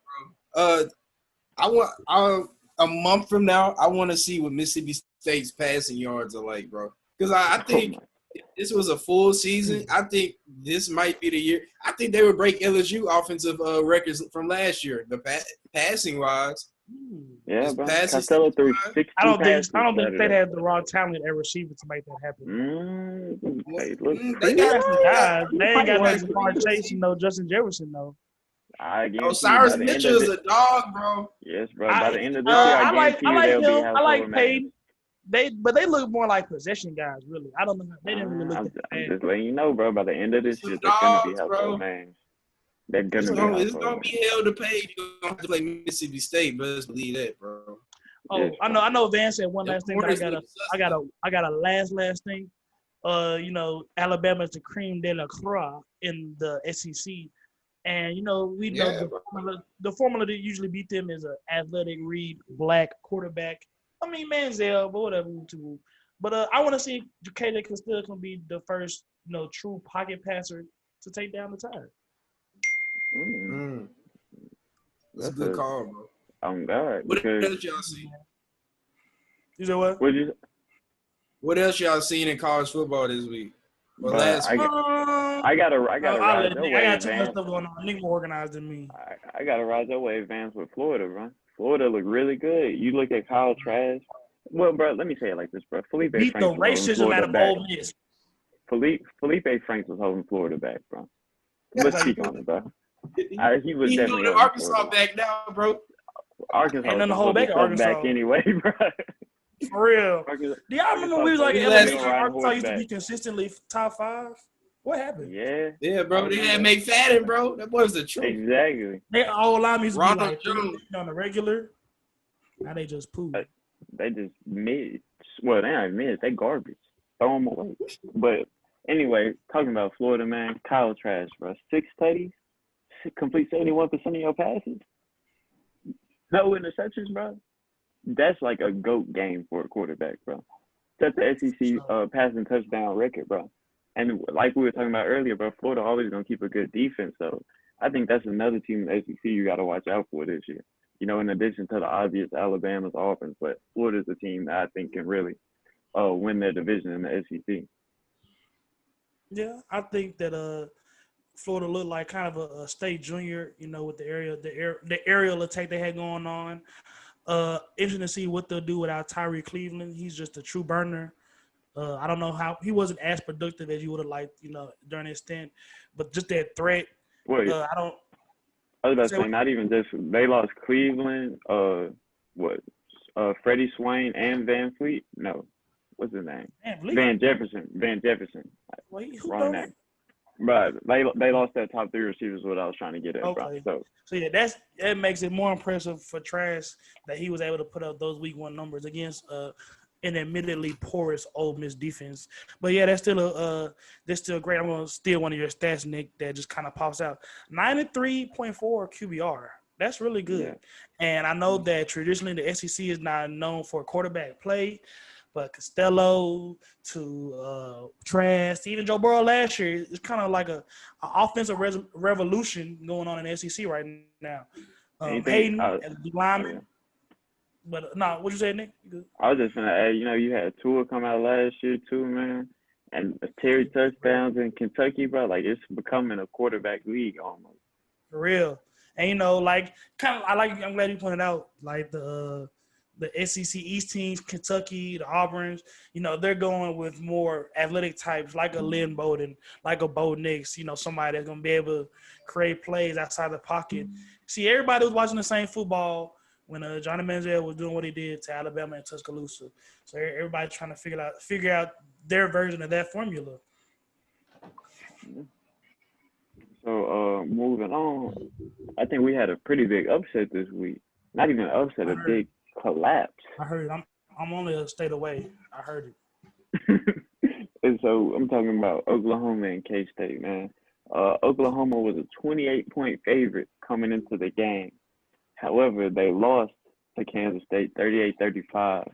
bro. A month from now, I want to see what Mississippi State's passing yards are like, bro. Because I think if this was a full season, I think this might be the year. I think they would break LSU offensive records from last year, the passing wise. Yeah, bro. Costello threw 60 I don't think they have the raw talent at receiver to make that happen. They got some guys. They ain't got like Jamar Chase, you know, Justin Jefferson, though. Cyrus Mitchell is a dog, bro. Yes, bro. By the end of this year, I like him. I like Payton. But they look more like possession guys, really. I don't know. They didn't really look I'm just letting you know, bro. By the end of this year, they're going to be household names. They're going to be It's going to be hell to pay. You're going to have to play Mississippi State, but let's believe that, bro. Oh, yes, I know. Van said one last thing. But I got a last thing. You know, Alabama is the cream de la crop in the SEC. And, you know, we know the formula that usually beat them is an athletic, read, black quarterback. I mean, Manziel, but whatever. But I want to see if KJ Costello can be the first, you know, true pocket passer to take down the Tide. That's a good call, bro. I'm God. What else y'all see? You said what? What else y'all seen in college football this week? Or last week? I gotta ride your wave, I got too much Vance. stuff going on. Nigga more organized than me. I gotta ride your wave, Vance, with Florida, bro. Florida look really good. You look at Kyle Trask. Well, bro, let me say it like this, bro. Felipe Beat the Franks was holding racism Florida out of back. Ole Miss. Felipe Franks was holding Florida back, bro. Let's speak on it, bro. He was He's definitely holding holding Arkansas Florida back now, bro. Arkansas Ain't was nothing to hold holding back at stuff back Arkansas. anyway, bro. For real. Arkansas, Do y'all remember when we was like Arkansas elementary? still riding Arkansas used to horseback. be consistently top 5. What happened? Yeah, bro. They had McFadden, bro. That was the truth. exactly. They all line used to be Ronald like Jones. on the regular. Now they just poo. They just mid. Well, they ain't mid. They garbage. Throw them away. But anyway, talking about Florida, man, Kyle Trask, bro. 6 tutties, complete 71% of your passes. No interceptions, bro. That's like a GOAT game for a quarterback, bro. Set the SEC passing touchdown record, bro. And like we were talking about earlier, bro, Florida always going to keep a good defense. So I think that's another team in the SEC you got to watch out for this year. You know, in addition to the obvious Alabama's offense, but Florida's a team that I think can really win their division in the SEC. Yeah, I think that Florida looked like kind of a state junior, you know, with the aerial attack they had going on. Interesting to see what they'll do without Tyree Cleveland. He's just a true burner. I don't know how he wasn't as productive as you would have liked, you know, during his stint, but just that threat. Wait, I was about to say, not even just they lost Cleveland. Freddie Swain and Van Fleet. No, what's his name? Van Jefferson. Wait, wrong name. But they lost that top 3 receivers. What I was trying to get at, okay. bro. So yeah, that makes it more impressive for Trask that he was able to put up those week 1 numbers against an admittedly porous Ole Miss defense. But yeah, that's still great. I'm gonna steal one of your stats, Nick, that just kind of pops out. 93.4 QBR. That's really good. Yeah. And I know that traditionally the SEC is not known for quarterback play, but Costello to Trask, even Joe Burrow last year, it's kind of like a offensive revolution going on in the SEC right now. Hayden as a lineman. Yeah. But no, what you say, Nick? I was just gonna add, you know, you had Tua come out last year too, man, and Terry touchdowns in Kentucky, bro. Like it's becoming a quarterback league almost. For real, and you know, like I'm glad you pointed out, like the SEC East teams, Kentucky, the Auburns. You know, they're going with more athletic types, like a Lynn Bowden, like a Bo Nix. You know, somebody that's gonna be able to create plays outside the pocket. See, everybody was watching the same football when Johnny Manziel was doing what he did to Alabama and Tuscaloosa. So everybody's trying to figure out their version of that formula. So moving on, I think we had a pretty big upset this week. Not even an upset, a big collapse. I heard it. I'm only a state away. I heard it. And so I'm talking about Oklahoma and K-State, man. Oklahoma was a 28-point favorite coming into the game. However, they lost to Kansas State 38-35,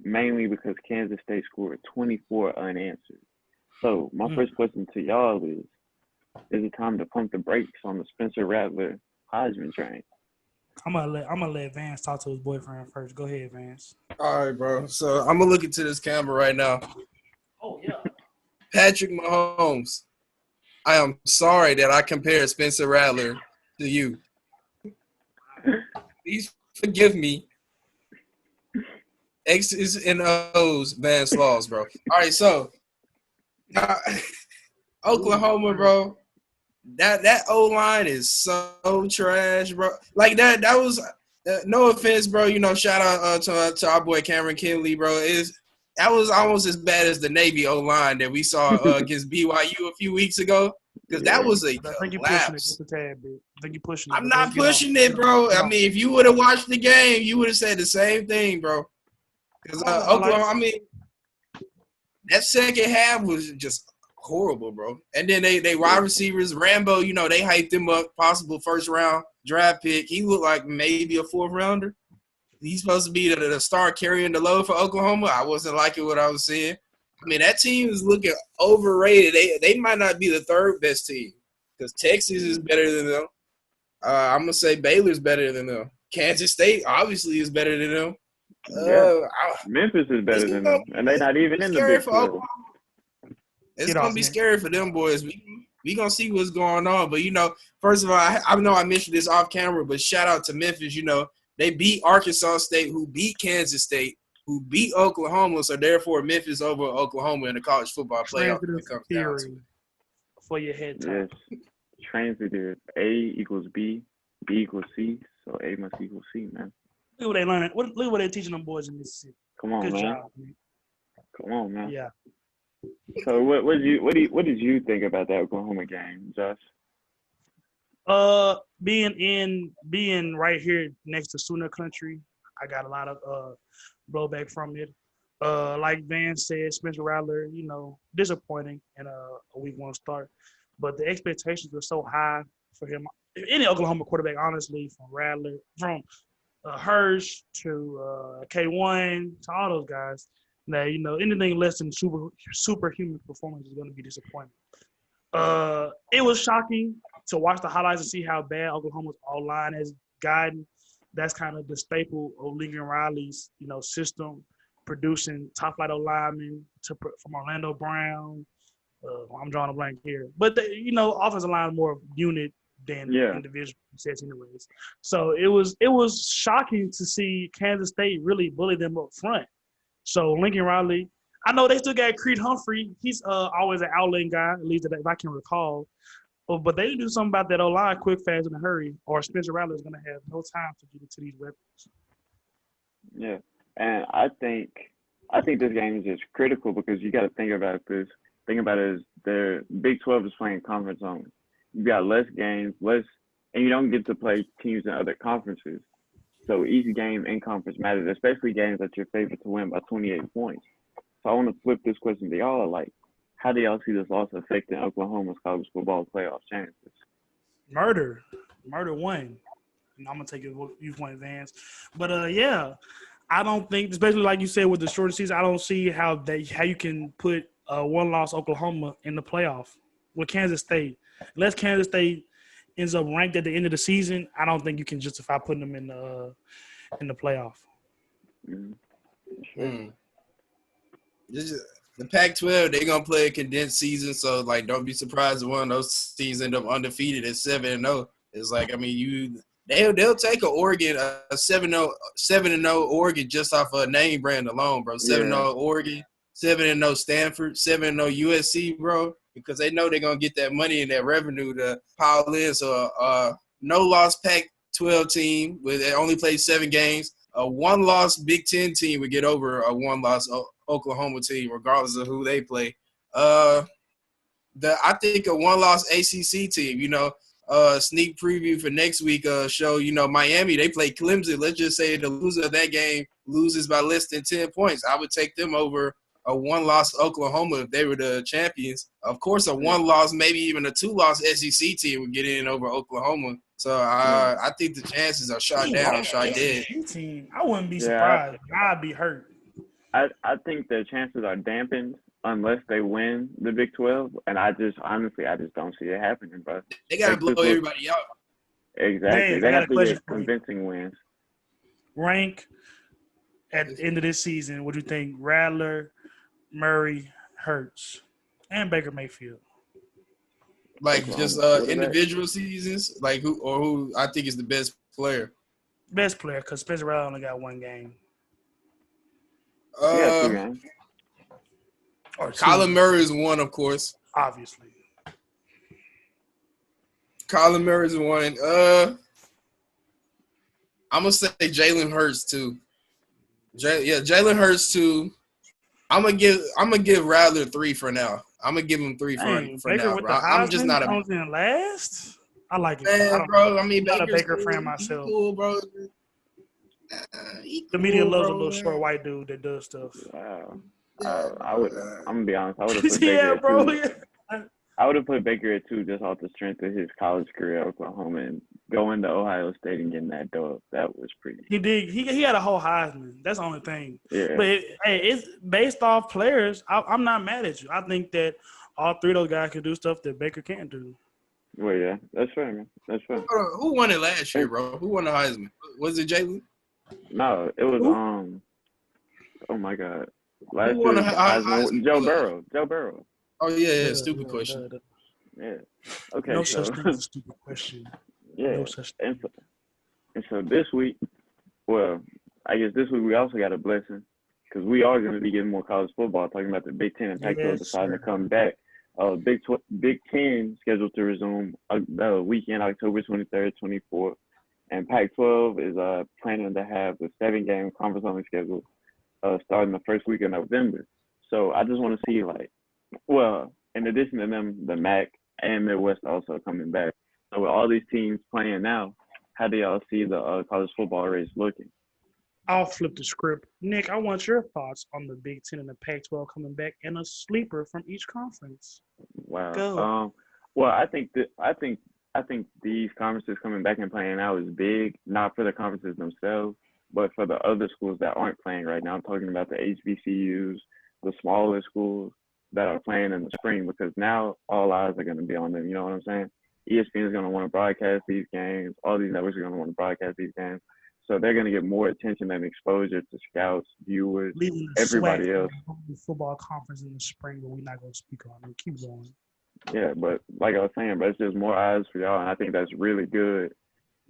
mainly because Kansas State scored 24 unanswered. So my first question to y'all is it time to pump the brakes on the Spencer Rattler Heisman train? I'm gonna let Vance talk to his boyfriend first. Go ahead, Vance. All right, bro. So I'm gonna look into this camera right now. Oh yeah. Patrick Mahomes, I am sorry that I compared Spencer Rattler to you. Please forgive me. X's and O's, Vance Laws, bro. All right, so Oklahoma, bro. That O-line is so trash, bro. Like that was no offense, bro. You know, shout out to our boy Cameron Kinley, bro. That was almost as bad as the Navy O-line that we saw against BYU a few weeks ago. Because that was a collapse. I'm not pushing it, bro. I mean, if you would have watched the game, you would have said the same thing, bro. Because Oklahoma, I mean, that second half was just horrible, bro. And then they wide receivers, Rambo, you know, they hyped him up, possible first-round draft pick. He looked like maybe a fourth-rounder. He's supposed to be the star carrying the load for Oklahoma. I wasn't liking what I was seeing. I mean, that team is looking overrated. They might not be the third best team because Texas is better than them. I'm going to say Baylor's better than them. Kansas State obviously is better than them. Memphis is better than them, and they're not even in the Big 12. It's going to be scary for them boys. We gonna see what's going on. But first of all, I know I mentioned this off camera, but shout out to Memphis. They beat Arkansas State, who beat Kansas State, who beat Oklahoma. So therefore, Memphis over Oklahoma in the college football playoff. When it comes down to it. For your head top. Yes. Transitive. A equals B, B equals C, so A must equal C, man. Look what they learning. Look what they're teaching them boys in Mississippi. Come on, Good man. job, man. Come on, man. Yeah. So what did you think about that Oklahoma game, Josh? Being right here next to Sooner Country, I got a lot of blowback from it. Like Van said, Spencer Rattler, disappointing in a week 1 start, but the expectations were so high for him. Any Oklahoma quarterback, honestly, from Rattler, from Hirsch to K1 to all those guys, that anything less than superhuman performance is going to be disappointing. It was shocking to watch the highlights and see how bad Oklahoma's O-line has gotten. That's kind of the staple of Lincoln Riley's system, producing top flight O-linemen from Orlando Brown. I'm drawing a blank here, but the offensive line is more unit than individual sets, anyways. So it was shocking to see Kansas State really bully them up front. So Lincoln Riley, I know they still got Creed Humphrey. He's always an outlet guy, at least if I can recall. But they do something about that O-line quick, fast, in a hurry, or Spencer Rattler is going to have no time to get into these weapons. Yeah, and I think this game is just critical because you got to think about this. Think about it as the Big 12 is playing conference only. You got less games, and you don't get to play teams in other conferences. So each game in conference matters, especially games that you're favored to win by 28 points. So I want to flip this question to y'all. Like, how do y'all see this loss affecting Oklahoma's college football playoff chances? Murder won. And I'm gonna take it viewpoint advance. But I don't think, especially like you said with the shorter season, I don't see how you can put a 1-loss Oklahoma in the playoff with Kansas State. Unless Kansas State ends up ranked at the end of the season, I don't think you can justify putting them in the playoff. The Pac-12, they're gonna play a condensed season, so don't be surprised if one of those teams end up undefeated at 7-0. It's they'll take Oregon, a 7-0 Oregon just off a name brand alone, bro. 7-0 Oregon, 7-0 Stanford, 7-0 USC, bro, because they know they're gonna get that money and that revenue to pile in. So no-loss Pac-12 team with only played 7 games. A 1-loss Big 10 team would get over a 1-loss Oklahoma team, regardless of who they play. I think a 1-loss ACC team, sneak preview for next week show, Miami, they play Clemson. Let's just say the loser of that game loses by less than 10 points. I would take them over a 1-loss Oklahoma if they were the champions. Of course, a 1-loss, maybe even a 2-loss SEC team would get in over Oklahoma. So I think the chances are shot down, shot dead. Team, I wouldn't be surprised. I'd be hurt. I think the chances are dampened unless they win the Big 12, and I just don't see it happening, bro. They got to blow everybody out. Exactly. They have to get convincing wins. Rank at the end of this season, what do you think? Rattler, Murray, Hurts, and Baker Mayfield. Just individual seasons, who I think is the best player. Best player, because Spencer Rattler only got 1 game. Kyler Murray is 1, of course. Obviously. Kyler Murray is 1. I'm gonna say Jalen Hurts 2. Jalen Hurts 2. I'm gonna give Rattler 3 for now. I'm gonna give him 3 for now, bro. I'm just not comes in last. I like it, man, bro. I mean, I'm not a Baker fan myself. Cool, bro. The media loves a little short white dude that does stuff. Wow. I'm gonna be honest. I would have put Baker at 2. I would have put Baker at 2 just off the strength of his college career at Oklahoma and going to Ohio State and getting that dub. That was pretty. He did. He had a whole Heisman. That's the only thing. Yeah. But it's based off players. I'm not mad at you. I think that all 3 of those guys can do stuff that Baker can't do. Well, yeah, that's fair, man. That's fair. Who won it last year, bro? Who won the Heisman? Was it Jalen? No, it was oh my God. Last year, Joe Burrow. Oh yeah, stupid question. Yeah. Okay, No so such thing as a stupid question. yeah, No such and thing. so, and so this week, well, I guess this week we also got a blessing because we are going to be getting more college football. Talking about the Big 10 and Pac-12 Yes, deciding to sir. come back. Big 10 scheduled to resume the weekend October 23rd, 24th, and Pac-12 is planning to have the 7-game conference only schedule starting the first week of November. So I just want to see well, in addition to them, the MAC and Midwest also coming back. So with all these teams playing now, how do y'all see the college football race looking? I'll flip the script. Nick, I want your thoughts on the Big 10 and the Pac-12 coming back and a sleeper from each conference. Wow. Go. Well, I think these conferences coming back and playing now is big, not for the conferences themselves, but for the other schools that aren't playing right now. I'm talking about the HBCUs, the smaller schools that are playing in the spring, because now all eyes are going to be on them. You know what I'm saying? ESPN is going to want to broadcast these games. All these networks are going to want to broadcast these games. So they're going to get more attention and exposure to scouts, viewers, Leaving the swag everybody else. football conference in the spring, but we're not going to speak on it. Keep going. Yeah, but like I was saying, but it's just more eyes for y'all, and I think that's really good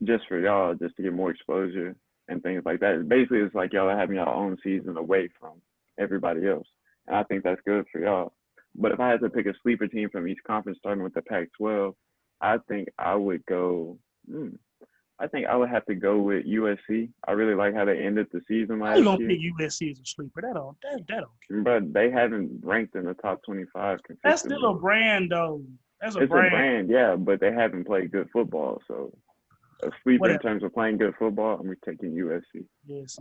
just for y'all, just to get more exposure and things like that. Basically, it's like y'all are having your own season away from everybody else, and I think that's good for y'all. But if I had to pick a sleeper team from each conference, starting with the Pac-12, I think I would go. I think I would have to go with USC. I really like how they ended the season How you last gonna year, pick USC as a sleeper? That don't count. but they haven't ranked in the top 25 That's still consistently. a brand though. That's a It's a brand. brand, yeah, but they haven't played good football. So a sleeper in Whatever. terms of playing good football, I'm taking USC. Yes.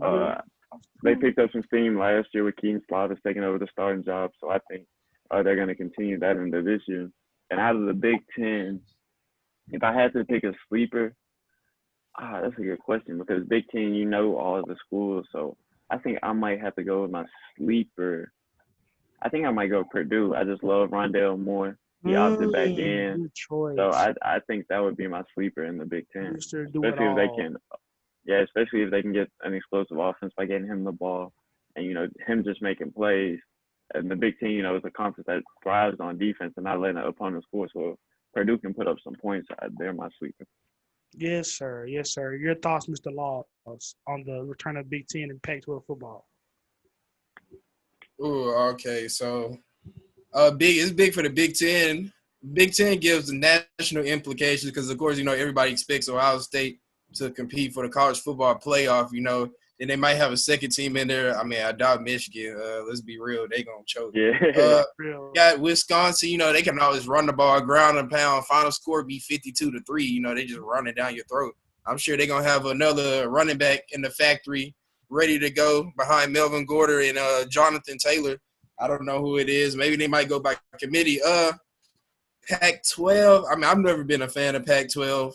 They picked up some steam last year with Keaton Slavis taking over the starting job, so I think they're going to continue that into this year. And out of the Big Ten, if I had to pick a sleeper, that's a good question because Big Ten, you know all of the schools, so I think I might have to go with my sleeper. I think I might go Purdue. I just love Rondale Moore. He opted back in. Good So choice. I think that would be my sleeper in the Big Ten, Mr. Do It especially if they All. can, yeah, especially if they can get an explosive offense by getting him the ball and him just making plays. And the Big Ten, is a conference that thrives on defense and not letting the opponent score. So if Purdue can put up some points, they're my sleeper. Yes, sir. Yes, sir. Your thoughts, Mr. Laws, on the return of Big 10 and Pac-12 football? Ooh, okay. So, it's big for the Big Ten. Big Ten gives the national implications because, of course, everybody expects Ohio State to compete for the college football playoff. And they might have a second team in there. I mean, I doubt Michigan. Let's be real, they gonna choke. Yeah. Got Wisconsin. They can always run the ball, ground and pound. Final score be 52-3. They just run it down your throat. I'm sure they're gonna have another running back in the factory ready to go behind Melvin Gordon and Jonathan Taylor. I don't know who it is. Maybe they might go by committee. Pac-12. I mean, I've never been a fan of Pac-12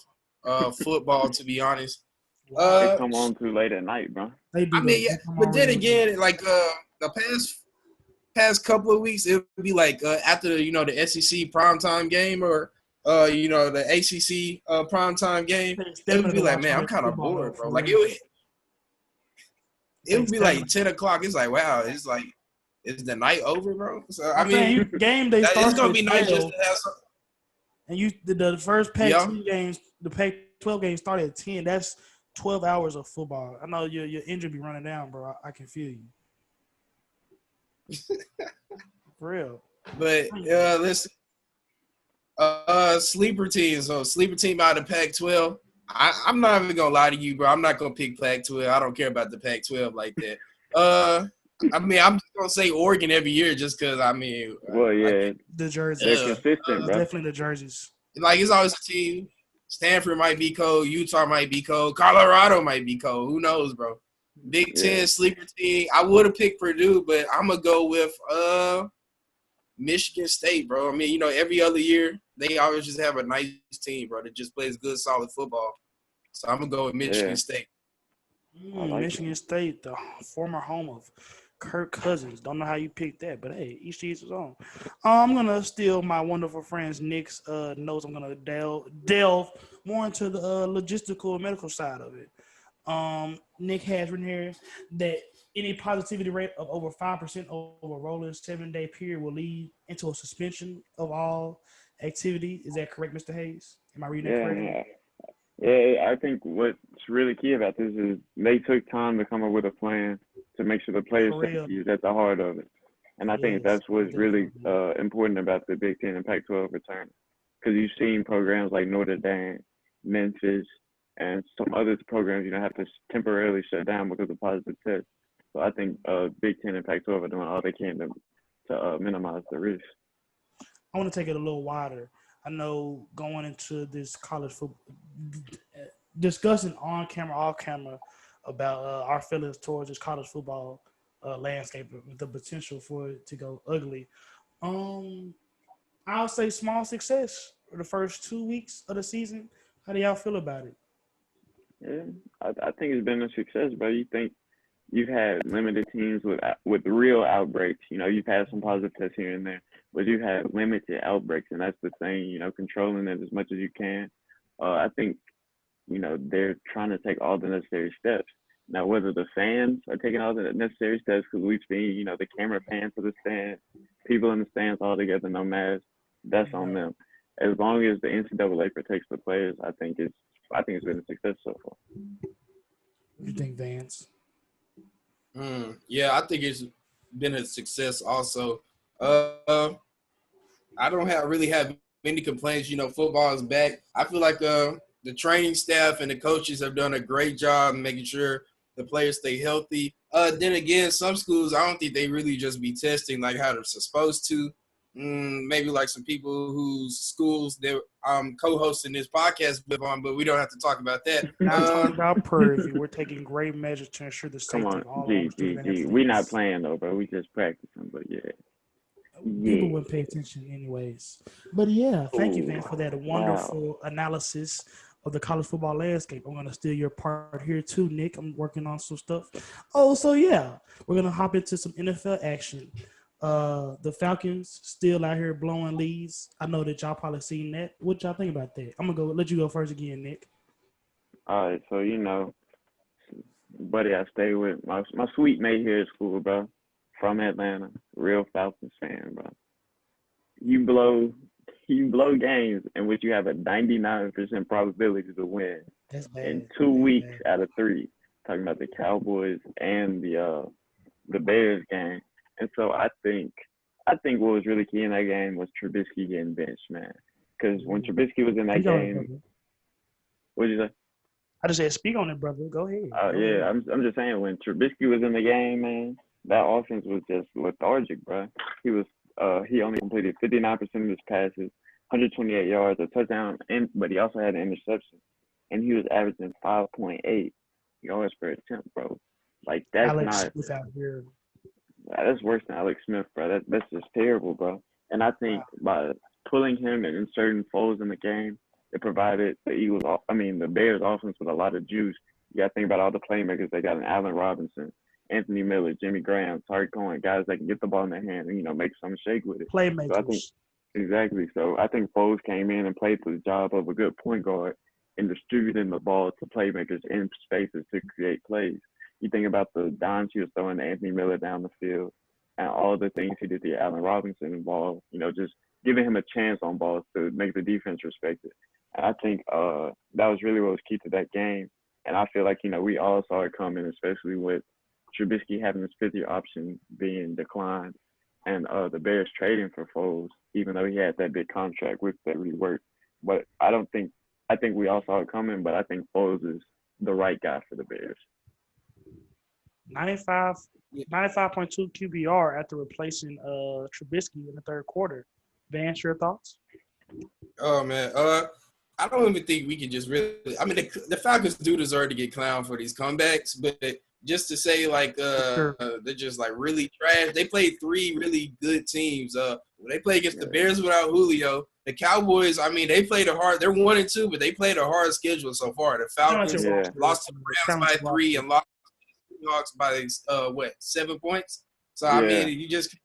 football, to be honest. They come on too late at night, bro. They do. I mean, yeah, but then again, like the past couple of weeks, it would be like after the SEC primetime game or the ACC primetime game, it would be like, man, I'm kind of bored, bro. Like it would be like 10 o'clock. It's like, wow, it's like, is the night over, bro? So I mean, game day it's starts gonna at be 12, nice just to have some. and the first Yeah. Pac-10 games, the Pac-12 games started at 10. That's 12 hours of football. I know your engine be running down, bro. I can feel you. For real. But listen, sleeper team. So sleeper team out of Pac-12. I'm not even gonna lie to you, bro. I'm not gonna pick Pac-12. I don't care about the Pac-12 like that. I mean, I'm just gonna say Oregon every year just because. I mean, well, yeah, the jerseys. they're consistent, bro. Definitely the jerseys. Like it's always a team. Stanford might be cold. Utah might be cold. Colorado might be cold. Who knows, bro? Big Ten sleeper team. I would have picked Purdue, but I'm gonna go with Michigan State, bro. I mean, every other year they always just have a nice team, bro, that just plays good, solid football. So I'm gonna go with Michigan State. Michigan State, the former home of Kirk Cousins. Don't know how you picked that, but hey, each to his own. I'm gonna steal my wonderful friend's Nick's notes. I'm gonna delve more into the logistical and medical side of it. Nick has written here that any positivity rate of over 5% over a rolling 7-day period will lead into a suspension of all activity. Is that correct, Mr. Hayes? Am I reading that Yeah, correctly? yeah. Yeah, I think what's really key about this is they took time to come up with a plan to make sure the players' For real. safety is at the heart of it. And I think Yes, that's what's really definitely. important about the Big 10 and Pac-12 return. Because you've seen programs like Notre Dame, Memphis, and some other programs, have to temporarily shut down because of positive tests. So I think Big 10 and Pac-12 are doing all they can to minimize the risk. I want to take it a little wider. I know going into this college football, discussing on camera, off camera, about our feelings towards this college football landscape with the potential for it to go ugly. Um, I'll say small success for the first 2 weeks of the season. How do y'all feel about it? Yeah, I think it's been a success, but you think you've had limited teams with real outbreaks. You've had some positive tests here and there, but you've had limited outbreaks, and that's the thing. Controlling it as much as you can. I think they're trying to take all the necessary steps. Now, whether the fans are taking all the necessary steps, because we've seen, the camera pan to the stands, people in the stands all together, no mask, that's on Right. them. As long as the NCAA protects the players, I think it's been a success so far. What do you think, Vance? Yeah, I think it's been a success also. Uh, I don't really have any complaints. Football is back. I feel like the training staff and the coaches have done a great job making sure the players stay healthy. Then again, some schools, I don't think they really just be testing like how they're supposed to. Maybe like some people whose schools they're co-hosting this podcast with on, but we don't have to talk about that. Not talking about purview. We're taking great measures to ensure the Come safety on, of all our G, G, student G. We not athletes. playing though, bro. We just practicing, but yeah. People Yeah. wouldn't pay attention anyways. But yeah, thank you, Oh, Vance, for that wow. wonderful analysis of the college football landscape. I'm gonna steal your part here too, Nick. I'm working on some stuff. Oh, so yeah, we're gonna hop into some NFL action. The Falcons still out here blowing leads. I know that y'all probably seen that. What y'all think about that? I'm gonna let you go first again, Nick. All right, so buddy, I stay with my sweet mate here at school, bro, from Atlanta, real Falcons fan, bro. You blow, you blow games in which you have a 99% probability to win That's in bad. two That's weeks bad. out of three. Talking about the Cowboys and the Bears game, and so I think what was really key in that game was Trubisky getting benched, man. Because when Trubisky was in that Speak on it, game, brother. what did you say? I just said speak on it, brother. Go ahead. Go Yeah, ahead. I'm just saying when Trubisky was in the game, man, that offense was just lethargic, bro. He only completed 59% of his passes, 128 yards, a touchdown, but he also had an interception, and he was averaging 5.8 yards per attempt, bro. Like Alex Smith out here. that's worse than Alex Smith, bro. That's just terrible, bro. And I think Wow. by pulling him and inserting Foles in the game, it provided the Bears offense with a lot of juice. You got to think about all the playmakers they got in Allen Robinson, Anthony Miller, Jimmy Graham, Tariq Cohen, guys that can get the ball in their hand and make some shake with it. So I think Playmakers. exactly. So I think Foles came in and played the job of a good point guard and distributing the ball to playmakers in spaces to create plays. You think about the dimes he was throwing to Anthony Miller down the field and all the things he did to Allen Robinson ball, just giving him a chance on balls to make the defense respect it. And I think that was really what was key to that game. And I feel like, we all saw it coming, especially with Trubisky having his fifth year option being declined and the Bears trading for Foles, even though he had that big contract with that rework. But I think we all saw it coming, but I think Foles is the right guy for the Bears. 95, 95.2 QBR after replacing Trubisky in the third quarter. Vance, your thoughts? Oh man, I don't even think we can just really. I mean, the Falcons do deserve to get clowned for these comebacks, but just to say like Sure. they're just like really trash. They played three really good teams. When they play against the Yeah. Bears without Julio, the Cowboys. I mean, they played a hard. They're 1-2, but they played a hard schedule so far. The Talented Falcons Yeah. roster. lost to the Rams Talented by 3 roster. and lost to the Seahawks by 7 points. So I Yeah. mean, you just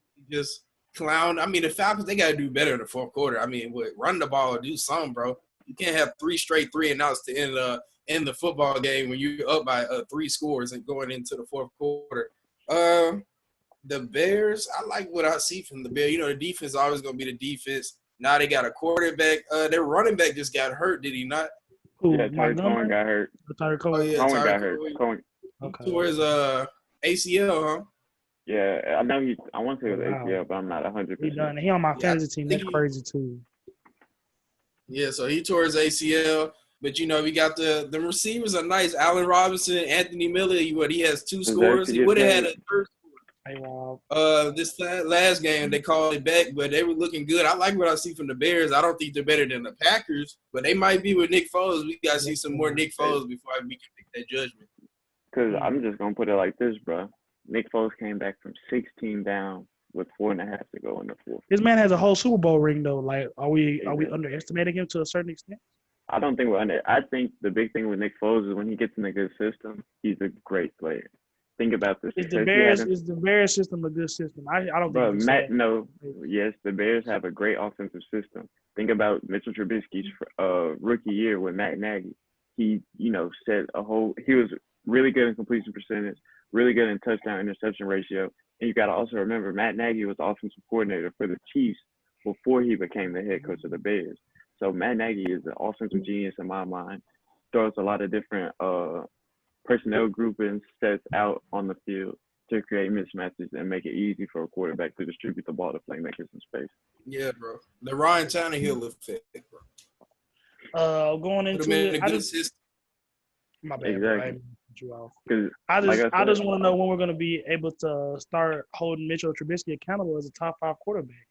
clown. I mean, the Falcons they got to do better in the fourth quarter. I mean, run the ball or do something, bro. You can't have three straight 3-and-outs to end the football game when you're up by 3 scores and going into the fourth quarter. The Bears, I like what I see from the Bears. The defense is always going to be the defense. Now they got a quarterback. Their running back just got hurt, did he not? Who, Yeah, Tyreek Cohen got hurt. Tyreek Oh, Cohen. yeah, Cohen got Tyreek hurt. Cohen. Cohen. Okay. He tore his ACL, huh? Yeah, I know I want to say it was Wow. ACL, but I'm not 100%. He done. He on my Yeah, fantasy team. That's crazy too. Yeah, so he tore his ACL. But, you know, we got the receivers are nice. Allen Robinson, Anthony Miller, he has 2 scores. He would have had a third Hey, wow. this last game. They called it back, but they were looking good. I like what I see from the Bears. I don't think they're better than the Packers, but they might be with Nick Foles. We got to see some more Nick Foles before we can make that judgment. Because I'm just going to put it like this, bro. Nick Foles came back from 16 down with 4.5 to go in the fourth. This man has a whole Super Bowl ring, though. Like, are we underestimating him to a certain extent? I don't think we're under. I think the big thing with Nick Foles is when he gets in a good system, he's a great player. Think about this. Is the Bears system a good system? I don't think. Yes, the Bears have a great offensive system. Think about Mitchell Trubisky's rookie year with Matt Nagy. He, set a whole. He was really good in completion percentage, really good in touchdown interception ratio. And you got to also remember Matt Nagy was offensive coordinator for the Chiefs before he became the head coach of the Bears. So Matt Nagy is an offensive genius in my mind. Throws a lot of different personnel groupings, sets out on the field to create mismatches and make it easy for a quarterback to distribute the ball to playmakers in space. Yeah, bro. The Ryan Tannehill effect, bro. Going into it, my bad, exactly. Bro. I just want to know when we're going to be able to start holding Mitchell Trubisky accountable as a top 5 quarterback.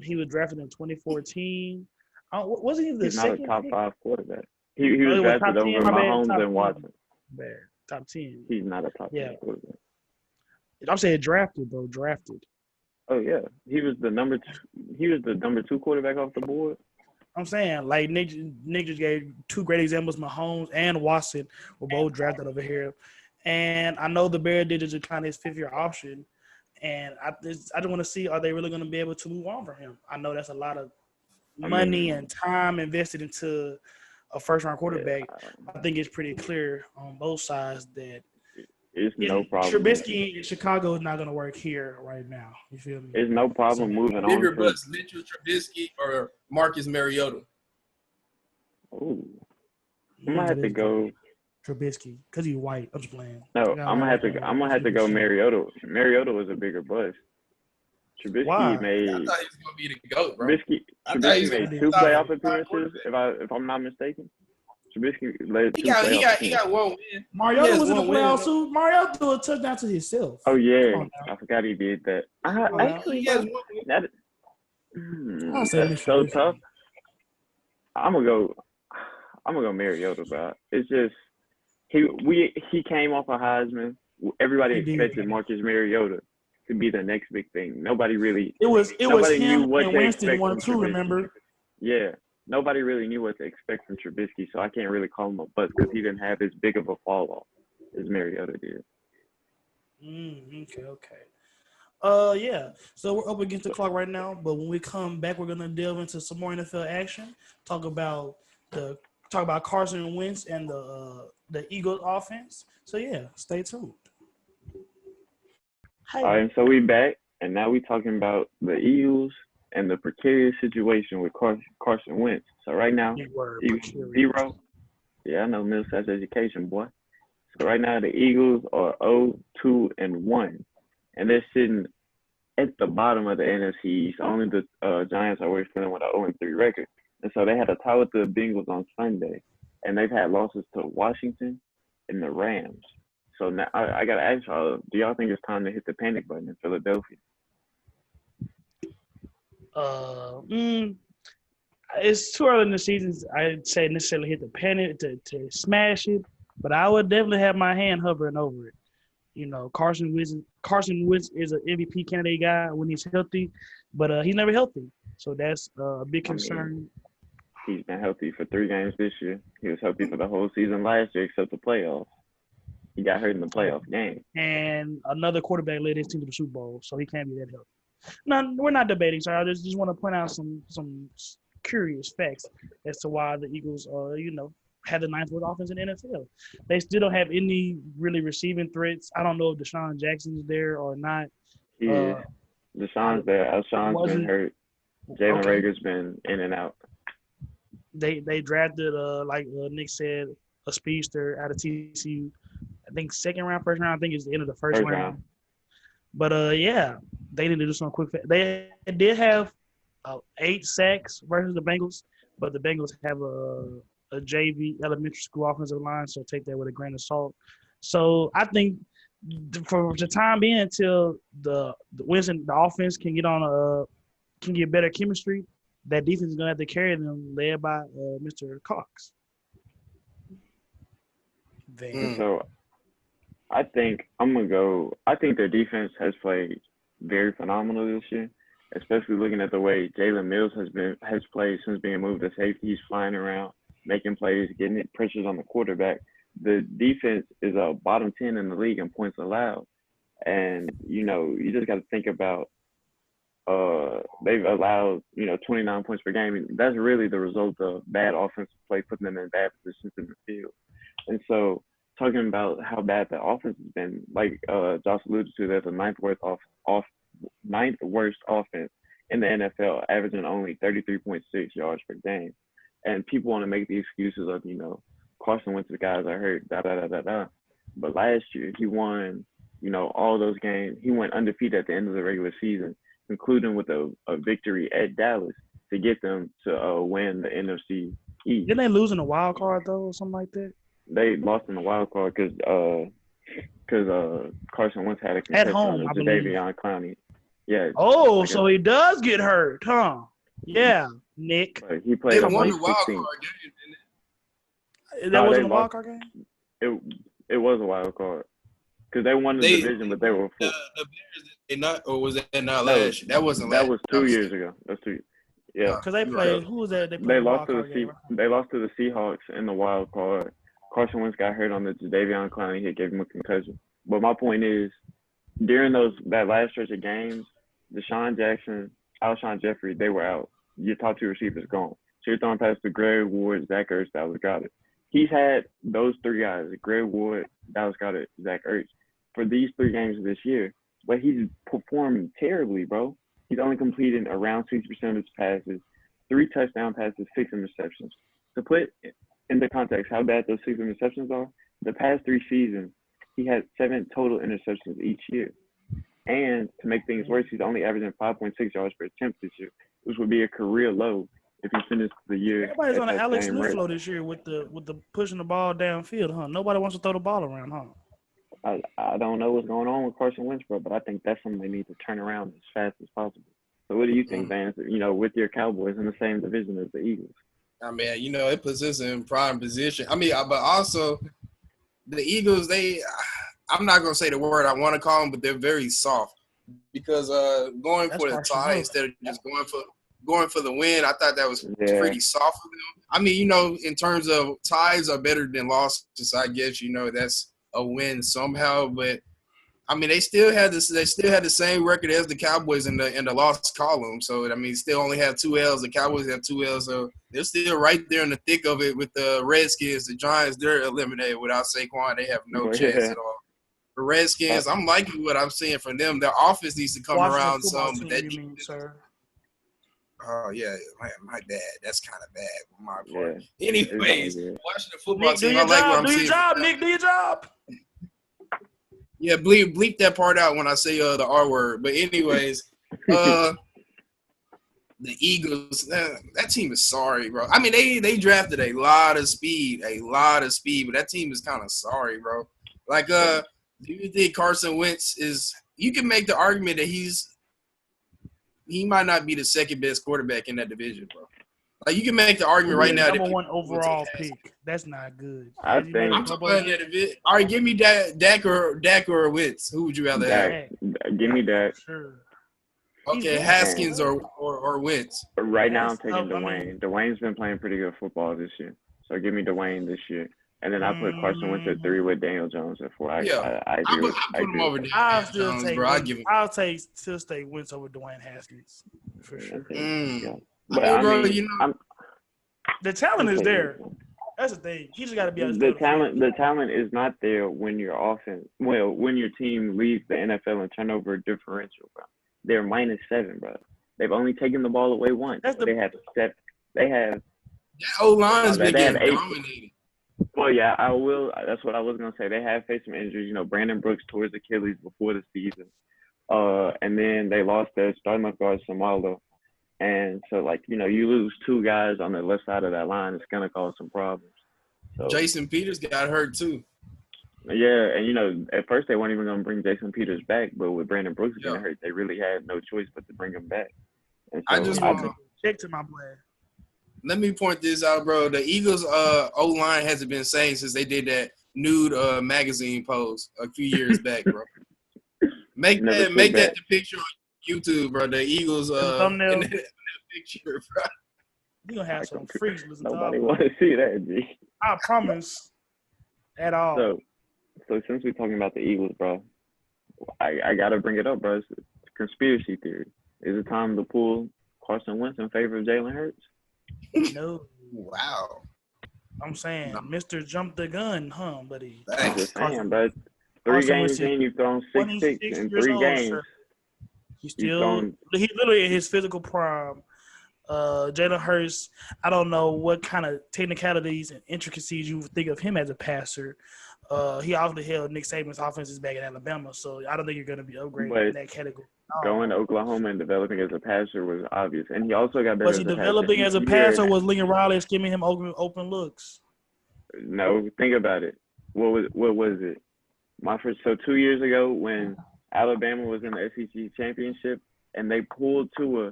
He was drafted in 2014. Wasn't he the second? He's not a top 5 quarterback. He was drafted over Mahomes and Watson. Bad. Top 10. He's not a top 10 quarterback. I'm saying drafted, though. Drafted. Oh yeah, he was the number 2. He was the number 2 quarterback off the board. I'm saying, like, Nick just gave 2 great examples. Mahomes and Watson were both drafted over here, and I know the Bears did just decline his 5th-year option, and I just want to see, are they really going to be able to move on from him? I know that's a lot of money and time invested into a first-round quarterback. Yeah. I think it's pretty clear on both sides that it's no problem. Trubisky in Chicago is not going to work here right now. You feel me? It's no problem moving on. Bigger bust, Mitchell Trubisky or Marcus Mariota? Ooh. I might have to go Trubisky because he's white. I'm just playing. No, I'm gonna have to go Mariota. Mariota was a bigger bust. Trubisky made. I thought he was gonna be the GOAT, bro. Trubisky made 2 playoff appearances, if I'm not mistaken. Trubisky led 2 playoff. He got 1 win. Mariota was in the playoffs too. Mariota threw a touchdown to himself. Oh yeah, I forgot he did that. Actually, he has 1 win. That's so tough. I'm gonna go Mariota, bro. It's just he came off a Heisman. Everybody expected Marcus Mariota to be the next big thing. Nobody really. It was him and Winston won too. Remember? Yeah, nobody really knew what to expect from Trubisky, so I can't really call him a bust because he didn't have as big of a fall off as Mariota did. Okay. Yeah. So we're up against the clock right now, but when we come back, we're gonna delve into some more NFL action. Talk about Carson Wentz and the Eagles offense. So yeah, stay tuned. All right, so we back, and now we talking about the Eagles and the precarious situation with Carson Wentz. So right now, 0. Yeah, I know Millsap's education, boy. So right now, the Eagles are 0-2-1, and they're sitting at the bottom of the NFC East. Only the Giants are always sitting with an 0-3 record. And so they had a tie with the Bengals on Sunday, and they've had losses to Washington and the Rams. So now I got to ask y'all, do y'all think it's time to hit the panic button in Philadelphia? It's too early in the season. I'd say necessarily hit the panic to smash it, but I would definitely have my hand hovering over it. Carson Wentz is an MVP candidate guy when he's healthy, but he's never healthy. So that's a big concern. He's been healthy for 3 games this year. He was healthy for the whole season last year except the playoffs. He got hurt in the playoff game. And another quarterback led his team to the Super Bowl, so he can't be that healthy. No, we're not debating, sir. I just want to point out some curious facts as to why the Eagles had the 9th worst offense in the NFL. They still don't have any really receiving threats. I don't know if Deshaun Jackson's there or not. Yeah, Deshaun's there. Alshon's been hurt. Jalen Okay. Rager's been in and out. They drafted like Nick said, a speedster out of TCU. I think second round, first round. I think it's the end of the first First round. round. But yeah, they need to do something quick. They did have 8 sacks versus the Bengals, but the Bengals have a JV elementary school offensive line, so take that with a grain of salt. So I think for the time being, until the Winston the offense can get on can get better chemistry, that defense is gonna have to carry them, led by Mr. Cox. And Mm. so I think I'm gonna go. I think their defense has played very phenomenal this year, especially looking at the way Jalen Mills has played since being moved to safety. He's flying around, making plays, getting it pressures on the quarterback. The defense is a bottom 10 in the league in points allowed, and you just got to think about they've allowed 29 points per game. And that's really the result of bad offensive play, putting them in bad positions in the field. And so talking about how bad the offense has been, like Josh alluded to, they're the ninth worst offense in the NFL, averaging only 33.6 yards per game. And people want to make the excuses of, Carson Wentz, the guys are hurt, da da da da da. But last year he won, all those games. He went undefeated at the end of the regular season, including with a victory at Dallas to get them to win the NFC East. Didn't they lose in the wild card though, or something like that? They lost in the wild card because Carson Wentz had a At concussion home, I on believe. Jadeveon Clowney. Yeah. Oh, so he does get hurt, huh? Yeah, Nick. But he They played on won week the wild 16. card game, didn't That No, wasn't they a wild lost. card game. It was a wild card because they won the They- division, but they were they? full. The Bears, they not, or was that not No, last year? That wasn't last. That was 2 years ago. That's 2. Yeah. Because they You're played. right. Who was that? They played They in the lost wild to card game. they lost to the Seahawks in the wild card. Carson Wentz got hurt on the Jadeveon Clowney hit, gave him a concussion. But my point is, during that last stretch of games, Deshaun Jackson, Alshon Jeffrey, they were out. Your top 2 receivers gone. So you're throwing past to Greg Ward, Zach Ertz, Dallas Goedert. He's had those 3 guys, Greg Ward, Dallas Goedert, Zach Ertz, for these 3 games this year. But he's performed terribly, bro. He's only completed around 60% of his passes, 3 touchdown passes, 6 interceptions. To put into context how bad those 6 interceptions are, the past 3 seasons, he had 7 total interceptions each year. And to make things worse, he's only averaging 5.6 yards per attempt this year, which would be a career low if he finished the year. Everybody's at on the that Alex same Smith rate. flow this year with the pushing the ball downfield, huh? Nobody wants to throw the ball around, huh? I don't know what's going on with Carson Wentz, bro, but I think that's something they need to turn around as fast as possible. So what do you think, Vance? With your Cowboys in the same division as the Eagles? I mean, it puts us in prime position. I mean, but also the Eagles, I'm not going to say the word I want to call them, but they're very soft because going That's for the harsh tie enough. instead of just going for the win, I thought that was Yeah. pretty soft for them. I mean, in terms of ties are better than losses, I guess, that's a win somehow, but I mean, they still had the same record as the Cowboys in the loss column. So I mean, still only have 2 L's. The Cowboys have 2 L's. So they're still right there in the thick of it with the Redskins. The Giants, they're eliminated without Saquon. They have no chance at all. The Redskins, I'm liking what I'm seeing from them. Their offense needs to come Washington around football some. But team, that you mean, sir? oh yeah, my bad. That's kind of bad on my part. Yeah. Anyways, It's Washington football Nick, do team. your I like what job. I'm Do your seeing. job, Nick. Do your job. Yeah, bleep that part out when I say the R word. But anyways, the Eagles, that team is sorry, bro. I mean, they drafted a lot of speed, but that team is kind of sorry, bro. Like, do you think Carson Wentz is – you can make the argument that he might not be the second best quarterback in that division, bro. Like, you can make the argument right now. Number that 1 people will overall take pick. That's not good. I Have you made think- a I'm Pro talking Bowl about yet? that division. All right, give me Dak or Wentz. Who would you rather have? Dak. Give me Dak. Sure. Okay, Haskins or Wentz. Right now, I'm That's taking tough. I Dwayne. mean- Dwayne's been playing pretty good football this year. So give me Dwayne this year. And then I put Carson Wentz at 3 with Daniel Jones at 4. I agree with I put him over I'll Daniel still Jones, take bro. Wentz. I'll still stay Wentz over Dwayne Haskins for sure. Yeah. I But mean, bro, I'm The talent is taking there. this one. That's the thing. He just got to be able to The stay on the field. talent is not there when your when your team leads the NFL in turnover differential, bro. They're -7, bro. They've only taken the ball away once. They have seven. They have. That O-line's been They have getting eight. dominated. Well, yeah, I will. That's what I was gonna say. They have faced some injuries. You know, Brandon Brooks tore his Achilles before the season. And then they lost their starting left guard Samalo. And so, like, you know, you lose two guys on the left side of that line, it's gonna cause some problems. So Jason Peters got hurt too. yeah, and you know, at first they weren't even gonna bring Jason Peters back, but with Brandon Brooks getting hurt, they really had no choice but to bring him back. And so I just want to check to my boy. Let me point this out, bro. The Eagles O-line hasn't been same since they did that nude magazine pose a few years back, bro. Make that the picture on YouTube, bro. The Eagles thumbnail. in that picture, bro. You gonna have some freaks listen to nobody want to see that, G. I promise. At all. So since we're talking about the Eagles, bro, I gotta bring it up, bro. It's a conspiracy theory. Is it time to pull Carson Wentz in favor of Jalen Hurts? No. Wow. I'm saying, Mr. Jump the Gun, huh, buddy? I'm just saying, bro. 3 games in, you've thrown 6 in 3 games. Sir. He's literally in his physical prime. Jalen Hurts, I don't know what kind of technicalities and intricacies you would think of him as a passer. He obviously held Nick Saban's offenses back in Alabama, so I don't think you're going to be upgraded in that category. Going to Oklahoma and developing as a passer was obvious, and he also got better. Was he developing as a passer? Or was Lincoln Riley giving him open looks? No, think about it. What was it? So 2 years ago when Alabama was in the SEC championship and they pulled Tua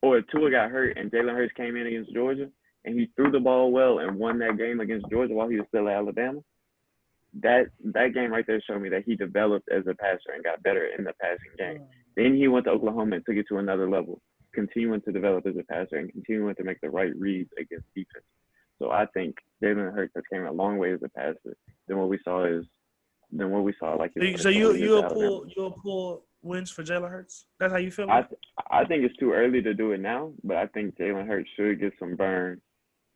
got hurt and Jalen Hurts came in against Georgia and he threw the ball well and won that game against Georgia while he was still at Alabama. That game right there showed me that he developed as a passer and got better in the passing game. Then he went to Oklahoma and took it to another level, continuing to develop as a passer and continuing to make the right reads against defense. So I think Jalen Hurts has came a long way as a passer than what we saw like. So you'll pull wins for Jalen Hurts? That's how you feel? I think it's too early to do it now, but I think Jalen Hurts should get some burn.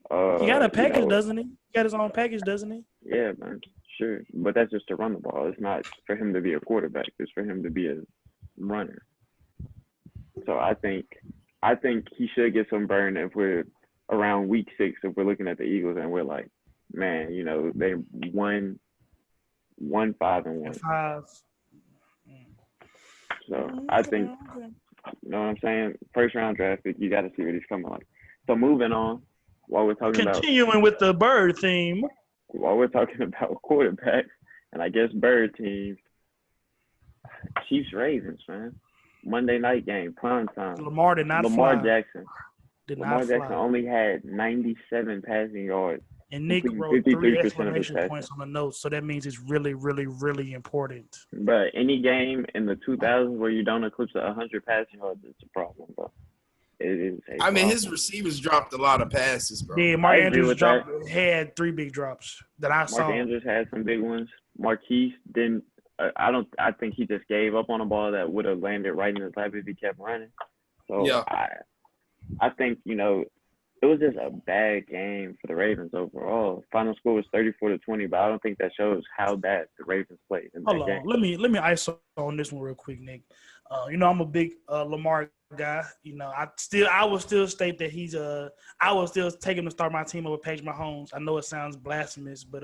He got a package, doesn't he? He got his own package, doesn't he? Yeah, man. Sure. But that's just to run the ball. It's not for him to be a quarterback. It's for him to be a runner. So I think he should get some burn if we're around week 6, if we're looking at the Eagles and we're like, man, you know, they won 5-1. 5. So I think, you know what I'm saying? First round draft pick, you got to see what he's coming like. So moving on, while we're talking continuing with the bird theme. While we're talking about quarterbacks and I guess bird teams, Chiefs Ravens, man. Monday night game, prime time. Lamar did not Lamar fly. Jackson. Lamar Jackson only had 97 passing yards. And Nick wrote 3 exclamation points on the notes, so that means it's really, really, really important. But any game in the 2000s where you don't eclipse 100 passing yards, it's a problem, bro. It is I mean, his receivers dropped a lot of passes, bro. Yeah, Mark Andrews had 3 big drops that I saw. Mark Andrews had some big ones. Marquise didn't. I think he just gave up on a ball that would have landed right in his lap if he kept running. So yeah. I think, you know, it was just a bad game for the Ravens overall. Final score was 34-20, but I don't think that shows how bad the Ravens played in that game. Let me ISO on this one real quick, Nick. You know, I'm a big Lamar guy. You know, I will still state that I will still take him to start my team over Patrick Mahomes. I know it sounds blasphemous, but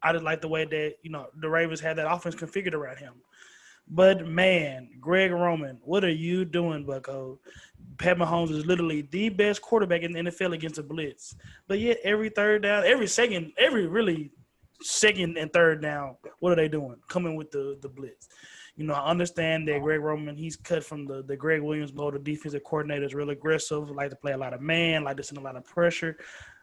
I just like the way that, you know, the Ravens had that offense configured around him. But, man, Greg Roman, what are you doing, bucko? Pat Mahomes is literally the best quarterback in the NFL against a blitz. But yet every third down, every really second and third down, what are they doing? Coming with the blitz. You know, I understand that Greg Roman, he's cut from the Greg Williams mold. The defensive coordinator is real aggressive, like to play a lot of man, like to send a lot of pressure.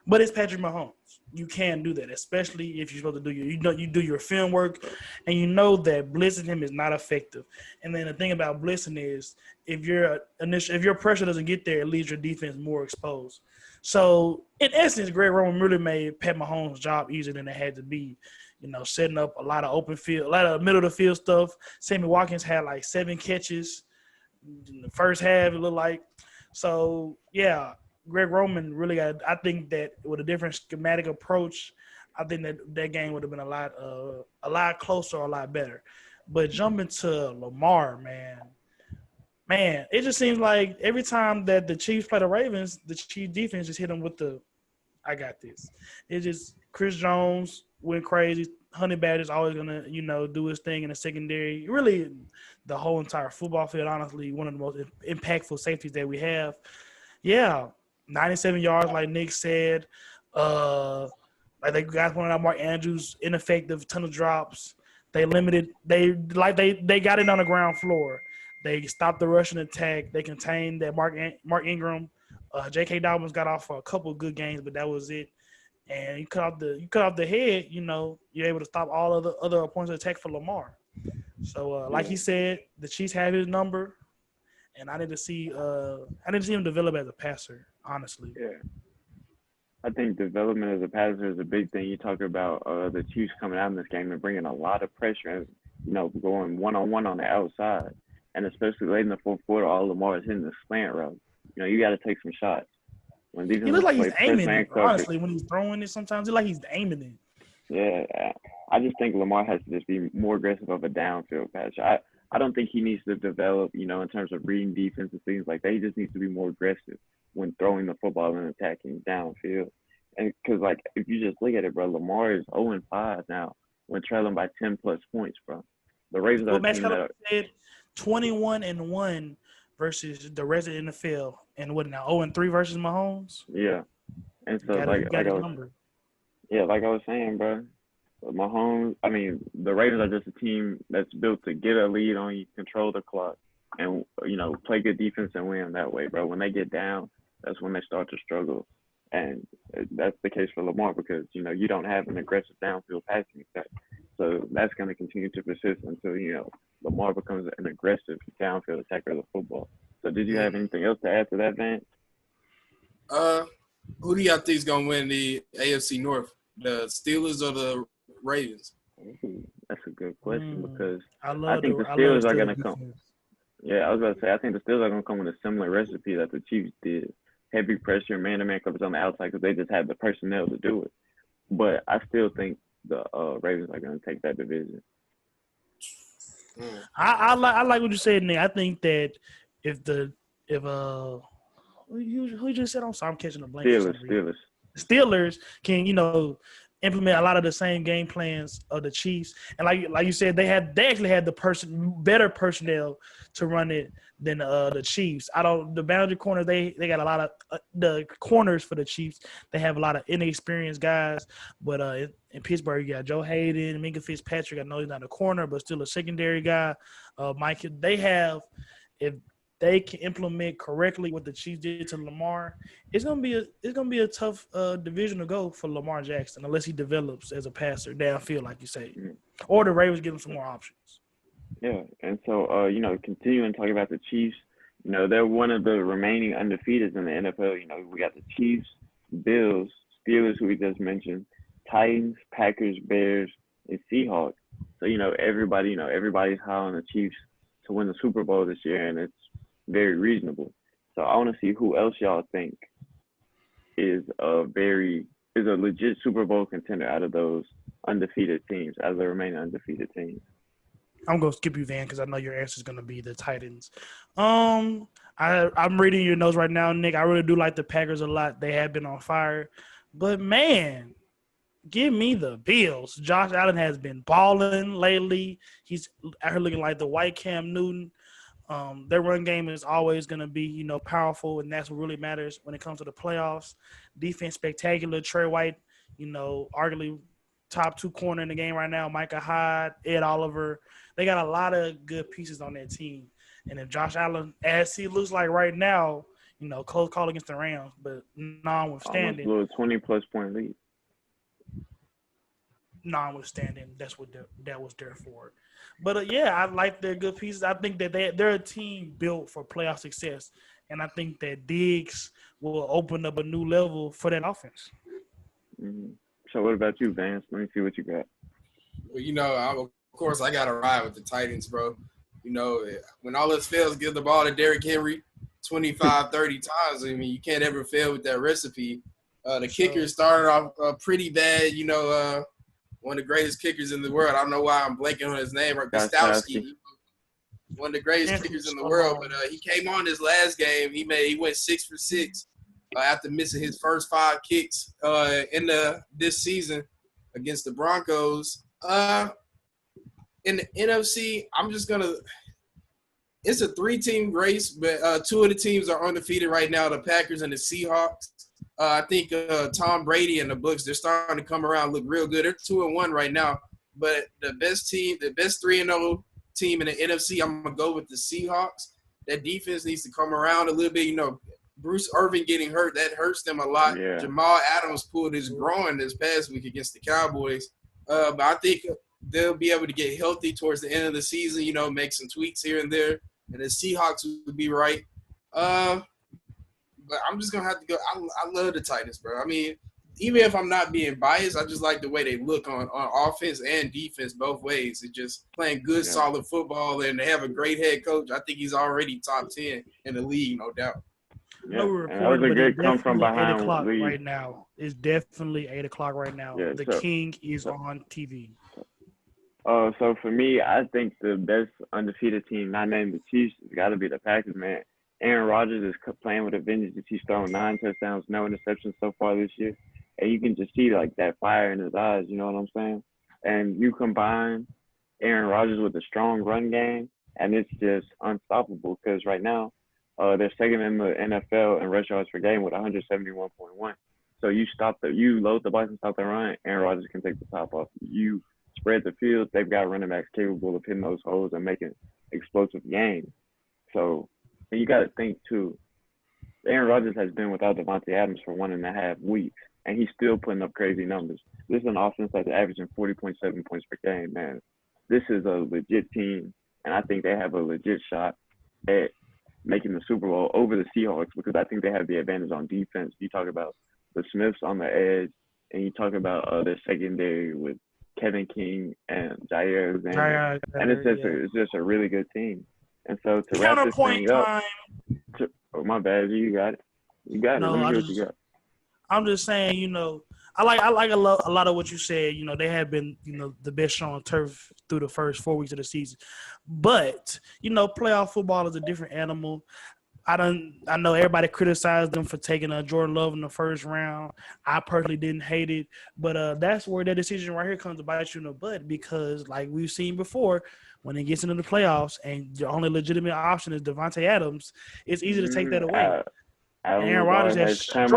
But it's Patrick Mahomes. You can't do that, especially if you're supposed to do you do your film work, and you know that blitzing him is not effective. And then the thing about blitzing is if your pressure doesn't get there, it leaves your defense more exposed. So in essence, Greg Roman really made Pat Mahomes' job easier than it had to be. You know, setting up a lot of open field, a lot of middle of the field stuff. Sammy Watkins had like 7 catches in the first half, it looked like. So yeah. Greg Roman really got. I think that with a different schematic approach, I think that game would have been a lot closer, a lot better. But jumping to Lamar, man, Man, it just seems like every time that the Chiefs play the Ravens, the Chiefs defense just hit them with the I got this. It just Chris Jones went crazy. Honey Badger's always gonna, do his thing in the secondary. Really, the whole entire football field, honestly, one of the most impactful safeties that we have. Yeah, 97 yards, like Nick said. Like they guys pointed out, Mark Andrews ineffective, ton of drops. They limited. They got it on the ground floor. They stopped the rushing attack. They contained that Mark Ingram. J.K. Dobbins got off for a couple of good games, but that was it. And you cut off the head, you're able to stop all of the other points of attack for Lamar. So, like he said, the Chiefs have his number, and I need to see him develop as a passer. Honestly, Yeah. I think development as a passer is a big thing. You talk about the Chiefs coming out in this game and bringing a lot of pressure and, going one-on-one on the outside. And especially late in the fourth quarter, all Lamar is hitting the slant route. You got to take some shots. When these he looks like he's aiming man it, honestly, when he's throwing it sometimes. He like he's aiming it. Yeah, I just think Lamar has to just be more aggressive of a downfield passer. I don't think he needs to develop, in terms of reading defense and things like that. He just needs to be more aggressive when throwing the football and attacking downfield. And because, if you just look at it, bro, Lamar is 0-5 now when trailing by 10-plus points, bro. The Ravens are a team that said 21-1 versus the rest of the NFL, and what now? 0-3 versus Mahomes. Yeah, and so like I was saying, bro, Mahomes. I mean, the Ravens are just a team that's built to get a lead on you, control the clock, and play good defense and win that way, bro. When they get down, that's when they start to struggle, and that's the case for Lamar because you don't have an aggressive downfield passing attack, so that's going to continue to persist until Lamar becomes an aggressive downfield attacker of the football. So, did you have anything else to add to that, Vance? Who do y'all think is gonna win the AFC North? The Steelers or the Ravens? Ooh, that's a good question because I think the Steelers are gonna come. Yeah, I was about to say I think the Steelers are gonna come with a similar recipe that the Chiefs did: heavy pressure, man-to-man coverage on the outside because they just had the personnel to do it. But I still think the Ravens are gonna take that division. I like what you said, Nick. I think that who just said, I'm catching a blank. Steelers can, implement a lot of the same game plans of the Chiefs. And like you said, they actually had the better personnel to run it than the Chiefs. The boundary corners, they got a lot of the corners for the Chiefs. They have a lot of inexperienced guys. But in Pittsburgh, you got Joe Hayden, Minka Fitzpatrick. I know he's not a corner, but still a secondary guy. Mike, if they can implement correctly what the Chiefs did to Lamar, it's gonna be a tough division to go for Lamar Jackson unless he develops as a passer downfield, like you say, or the Ravens give him some more options. Yeah, and so continuing talking about the Chiefs, they're one of the remaining undefeateds in the NFL. We got the Chiefs, Bills, Steelers, who we just mentioned, Titans, Packers, Bears, and Seahawks. So everybody's high on the Chiefs to win the Super Bowl this year, and it's very reasonable. So I want to see who else y'all think is a legit Super Bowl contender out of those undefeated teams, out of the remaining undefeated teams. I'm gonna skip you, Van, because I know your answer is gonna be the Titans. I'm reading your notes right now, Nick. I really do like the Packers a lot. They have been on fire, but man, give me the Bills. Josh Allen has been balling lately. He's out here looking like the white Cam Newton. Their run game is always going to be, powerful, and that's what really matters when it comes to the playoffs. Defense spectacular. Trey White, arguably top 2 corner in the game right now. Micah Hyde, Ed Oliver. They got a lot of good pieces on that team. And if Josh Allen, as he looks like right now, close call against the Rams, but notwithstanding. Almost blew a 20-plus point lead. Notwithstanding, that was there for it. But I like their good pieces. I think that they're a team built for playoff success, and I think that Diggs will open up a new level for that offense. Mm-hmm. So what about you, Vance? Let me see what you got. Well, of course I got to ride with the Titans, bro. When all else fails, give the ball to Derrick Henry 25, 30 times. I mean, you can't ever fail with that recipe. The kicker started off pretty bad, one of the greatest kickers in the world. I don't know why I'm blanking on his name. Gostowski. one of the greatest kickers in the world. But he came on this last game. He went 6 for 6 after missing his first 5 kicks this season against the Broncos. In the NFC, I'm just gonna. It's a 3-team race, but 2 of the teams are undefeated right now: the Packers and the Seahawks. I think Tom Brady and the Bucs, they're starting to come around, look real good. They're 2-1 right now, but the best 3-0 team in the NFC, I'm gonna go with the Seahawks. That defense needs to come around a little bit. You know, Bruce Irvin getting hurt, that hurts them a lot. Yeah. Jamal Adams pulled his groin this past week against the Cowboys. But I think they'll be able to get healthy towards the end of the season, you know, make some tweaks here and there. And the Seahawks would be right. But I'm just going to have to go. I love the Titans, bro. I mean, even if I'm not being biased, I just like the way they look on offense and defense both ways. It's just playing good, solid football, and they have a great head coach. I think he's already top 10 in the league, no doubt. Yeah, no, we're recording, but it's definitely 8 o'clock right now. It's definitely 8 o'clock right now. Yeah, the King is on TV. So for me, I think the best undefeated team, not named the Chiefs, has got to be the Packers, man. Aaron Rodgers is playing with a vengeance. He's thrown 9 touchdowns, no interceptions so far this year. And you can just see, like, that fire in his eyes, you know what I'm saying? And you combine Aaron Rodgers with a strong run game, and it's just unstoppable because right now, they're second in the NFL in rush yards per game with 171.1. So you load the box and stop the run, Aaron Rodgers can take the top off. You spread the field, they've got running backs capable of hitting those holes and making explosive games. So and you got to think, too, Aaron Rodgers has been without Devontae Adams for 1.5 weeks, and he's still putting up crazy numbers. This is an offense that's averaging 40.7 points per game, man. This is a legit team, and I think they have a legit shot at making the Super Bowl over the Seahawks because I think they have the advantage on defense. You talk about the Smiths on the edge, and you talk about their secondary with Kevin King and Jair Alexander. And it's just a really good team. And so to wrap this thing up, my bad, you got it. You got it. Let me hear what you got. I'm just saying, you know, I like a lot of what you said. You know, they have been, you know, the best show on turf through the first 4 weeks of the season. But, you know, playoff football is a different animal. I know everybody criticized them for taking Jordan Love in the first round. I personally didn't hate it. But that's where that decision right here comes to bite you in the butt because, like we've seen before, when it gets into the playoffs and the only legitimate option is Devontae Adams, it's easy to take that away. Aaron Rodgers has come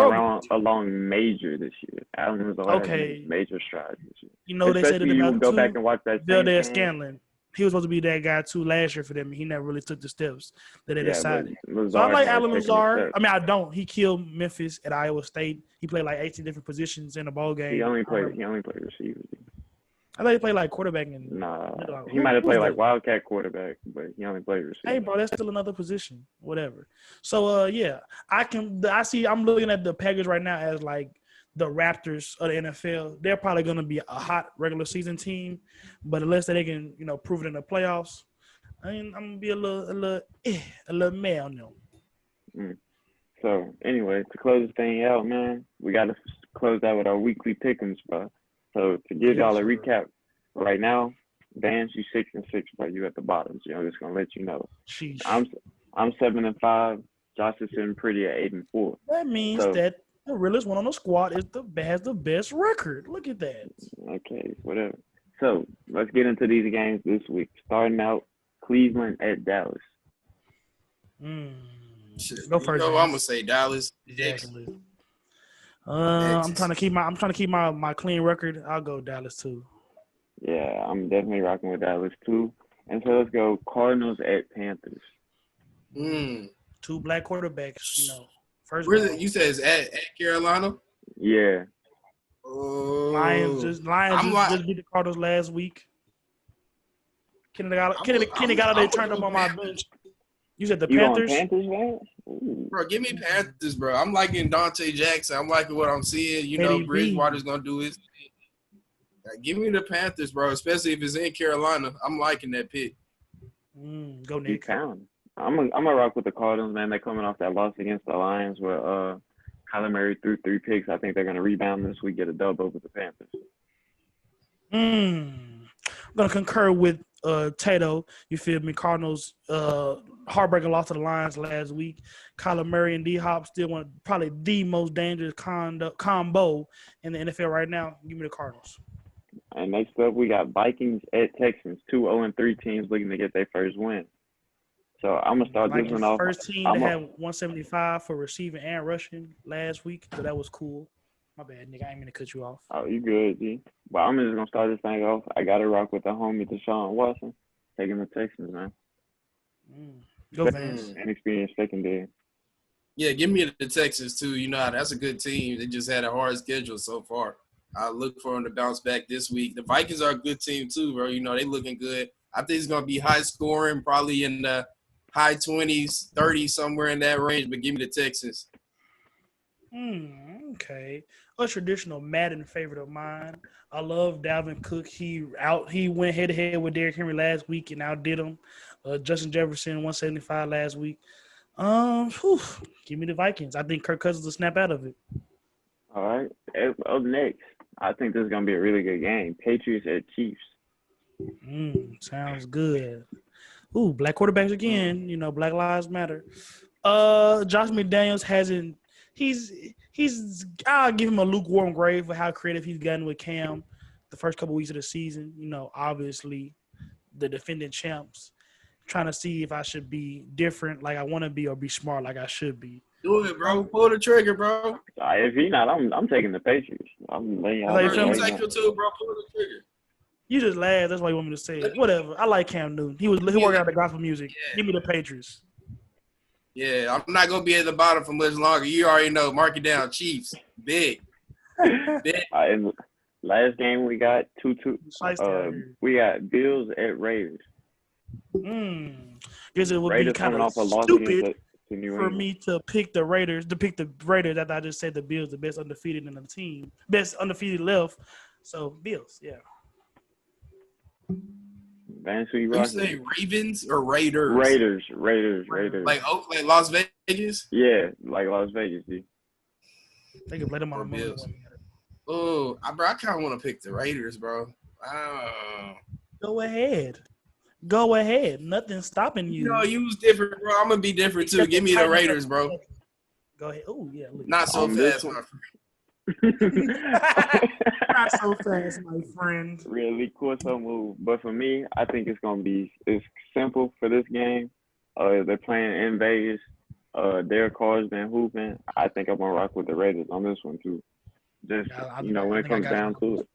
along major this year. Aaron Rodgers has major strides this year. You know, they said it about go back and watch that Valdez Scanlon. He was supposed to be that guy too last year for them. He never really took the steps that they decided. So I like Alan Lazard. I mean, I don't. He killed Memphis at Iowa State. He played like 18 different positions in a bowl game. He only played receiver. I thought he played like quarterback. He might have played like wildcat quarterback, but he only played receiver. Hey, bro, that's still another position. Whatever. So, I'm looking at the Packers right now as like the Raptors of the NFL. They're probably going to be a hot regular season team, but unless they can, you know, prove it in the playoffs, I'm going to be a little meh on them. So, anyway, to close this thing out, man, we got to close out with our weekly pick'ems, bro. So to give y'all a recap, right now, Vance, you 6-6, but you at the bottom. So I'm just gonna let you know. Sheesh. I'm 7-5. Josh is sitting pretty at 8-4. That means that the realest one on the squad has the best record. Look at that. Okay, whatever. So let's get into these games this week. Starting out, Cleveland at Dallas. Go first. I'm gonna say Dallas. Exactly. I'm trying to keep my clean record. I'll go Dallas too. Yeah, I'm definitely rocking with Dallas too. And so let's go Cardinals at Panthers. 2 black quarterbacks, you know. First you said it's at Carolina? Yeah. Lions just beat the Cardinals last week. Kenny Galladay turned up on my bench. You said the Panthers? Panthers, man? Bro, give me Panthers, bro. I'm liking Dante Jackson. I'm liking what I'm seeing. You know, Bridgewater's going to do his thing. Give me the Panthers, bro, especially if it's in Carolina. I'm liking that pick. Go, Nick. I'm gonna rock with the Cardinals, man. They're coming off that loss against the Lions where Kyler Murray threw 3 picks. I think they're going to rebound this week, get a dub over the Panthers. I'm going to concur with Tato, you feel me? Cardinals heartbreaking loss to the Lions last week. Kyler Murray and D-Hop still one probably the most dangerous combo in the NFL right now. Give me the Cardinals. And next up, we got Vikings at Texans, 2 0-3 teams looking to get their first win. So I'm gonna start this one off. First team that had 175 for receiving and rushing last week, so that was cool. My bad, nigga. I ain't mean to cut you off. Oh, you good, G. Well, I'm just gonna start this thing off. I gotta rock with the homie Deshaun Watson, taking the Texans, man. Go Vance. Inexperienced secondary. Yeah, give me the Texans too. You know, that's a good team. They just had a hard schedule so far. I look for them to bounce back this week. The Vikings are a good team too, bro. You know, they looking good. I think it's gonna be high scoring, probably in the high 20s, 30s, somewhere in that range. But give me the Texans. Okay. A traditional Madden favorite of mine. I love Dalvin Cook. He went head to head with Derrick Henry last week and outdid him. Justin Jefferson 175 last week. Give me the Vikings. I think Kirk Cousins will snap out of it. All right. Up next, I think this is gonna be a really good game. Patriots at Chiefs. Sounds good. Black quarterbacks again. You know, Black Lives Matter. Josh McDaniels hasn't. He's. I'll give him a lukewarm grade for how creative he's gotten with Cam the first couple weeks of the season. You know, obviously, the defending champs. Trying to see if I should be different, like I want to be, or be smart, like I should be. Do it, bro. Pull the trigger, bro. If he's not, I'm taking the Patriots. I'm laying y'all. You take it too, bro. Pull the trigger. You just laughed. That's why you want me to say it. Whatever. I like Cam Newton. He worked out the gospel music. Yeah. Give me the Patriots. Yeah, I'm not gonna be at the bottom for much longer. You already know. Mark it down. Chiefs. Big. And last game we got 2-2. We got Bills at Raiders. Guess it would Raiders be kind of stupid for me to pick the Raiders. That I just said the Bills, the best undefeated in the team, best undefeated left. So Bills, yeah. Vance, you say Ravens or Raiders? Raiders. Like Las Vegas? Yeah, like Las Vegas, dude. They can play them on the Bills. Oh, bro, I kind of want to pick the Raiders, bro. Go ahead. Nothing's stopping you. You know, you was different, bro. I'm gonna be different too. Give me the Raiders, bro. Go ahead. Oh yeah. Not so fast, my friend. Not so fast, my friend. Really cool move. But for me, I think it's simple for this game. They're playing in Vegas. Derek Carr's been hooping. I think I'm gonna rock with the Raiders on this one too. Just when it comes down to it.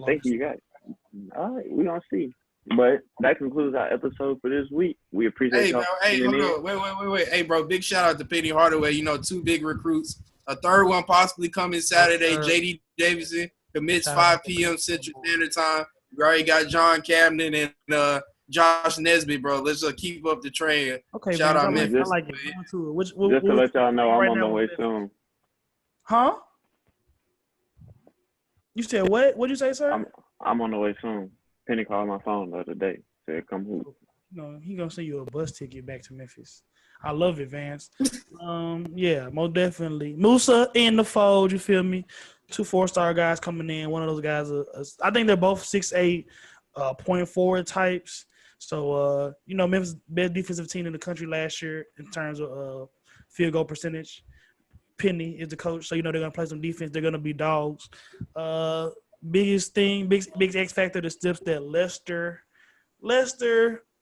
Thank you guys. All right, we gonna see. But that concludes our episode for this week. We appreciate y'all. Hey, hold on. Wait. Hey, bro, big shout out to Penny Hardaway. You know, 2 big recruits. A third one possibly coming Saturday. J.D. Davidson commits 5 p.m. Central Standard Time. We already got John Camden and Josh Nesbitt, bro. Let's keep up the train. Okay, shout out Memphis. Memphis. I like it. Just to let y'all know, I'm on the way soon. Huh? You said what? What'd you say, sir? I'm on the way soon. Penny called my phone the other day. Said, come hoop. No, he gonna send you a bus ticket back to Memphis. I love it, Vance. Yeah, most definitely. Musa in the fold, you feel me? 2 4-star guys coming in. One of those guys, I think they're both 6'8", point forward types. So, Memphis best defensive team in the country last year in terms of field goal percentage. Penny is the coach, so they're gonna play some defense. They're gonna be dogs. Biggest thing, big X factor, the steps that Lester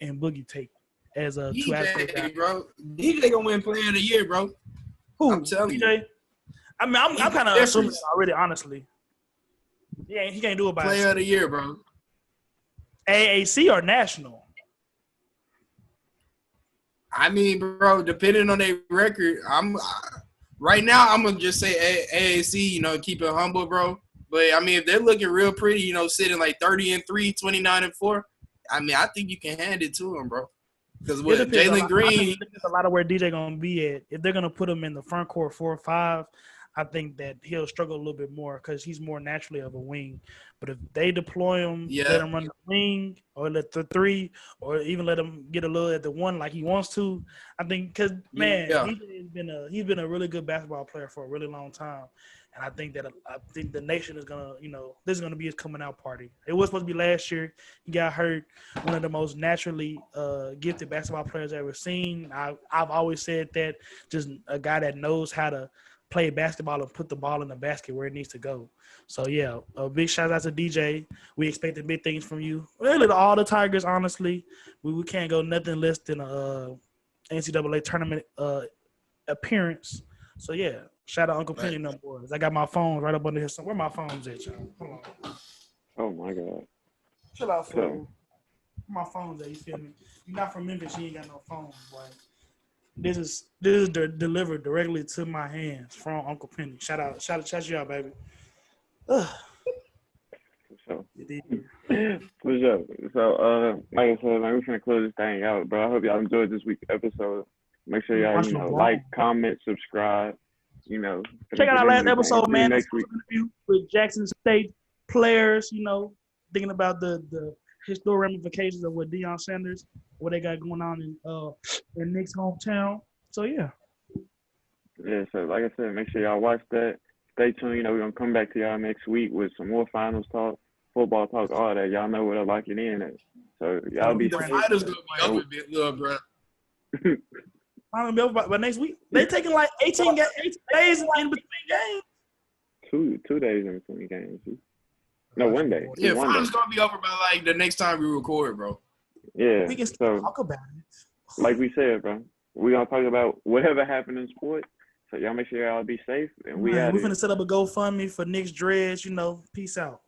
and Boogie take as a DJ, bro. DJ gonna win Player of the Year, bro. Who? I'm telling DJ? you. I mean, I'm kind of assuming already, honestly. Yeah, he can't do it by Player of the Year, bro. AAC or national? I mean, bro, depending on their record, right now I'm gonna just say AAC. Keep it humble, bro. But I mean, if they're looking real pretty, sitting like 30-3, 29-4, I mean, I think you can hand it to them, bro. Because with Jalen Green, a lot of where DJ gonna be at. If they're gonna put him in the front court 4 or 5, I think that he'll struggle a little bit more because he's more naturally of a wing. But if they deploy him, let him run the wing or let the 3, or even let him get a little at the 1 like he wants to, I think he's been a really good basketball player for a really long time. And I think the nation is gonna, this is gonna be his coming out party. It was supposed to be last year. He got hurt. One of the most naturally gifted basketball players I've ever seen. I've always said that, just a guy that knows how to play basketball and put the ball in the basket where it needs to go. So yeah, a big shout out to DJ. We expected big things from you. Really, all the Tigers, honestly, we can't go nothing less than a NCAA tournament appearance. So yeah, shout out Uncle Penny and them boys. I got my phone right up under here. Where my phone's at, y'all? Hold on. Oh my God. Chill out, fool. Where my phone's at? You feel me? You're not from Memphis. You ain't got no phone, boy. This is delivered directly to my hands from Uncle Penny. Shout you out, baby. So, for sure. So, like I said, man, we're gonna close this thing out, bro. I hope y'all enjoyed this week's episode. Make sure y'all, like, comment, subscribe. Check out our last episode, man. Next week with Jackson State players. Thinking about the historic ramifications of what Deion Sanders, what they got going on in Nick's hometown. So yeah. Yeah. So like I said, make sure y'all watch that. Stay tuned. We're gonna come back to y'all next week with some more finals talk, football talk, all that. Y'all know where to lock it in at. So y'all be the safe. fighters gonna be up a bit, little bro. I don't know about next week. They taking like 18 days in between games. 2 days in between games. No, 1 day. Yeah, finals gonna be over by like the next time we record, bro. Yeah. We can still talk about it. Like we said, bro, we're gonna talk about whatever happened in sports. So y'all make sure y'all be safe, and we're finna set up a GoFundMe for Nick's dreads. Peace out.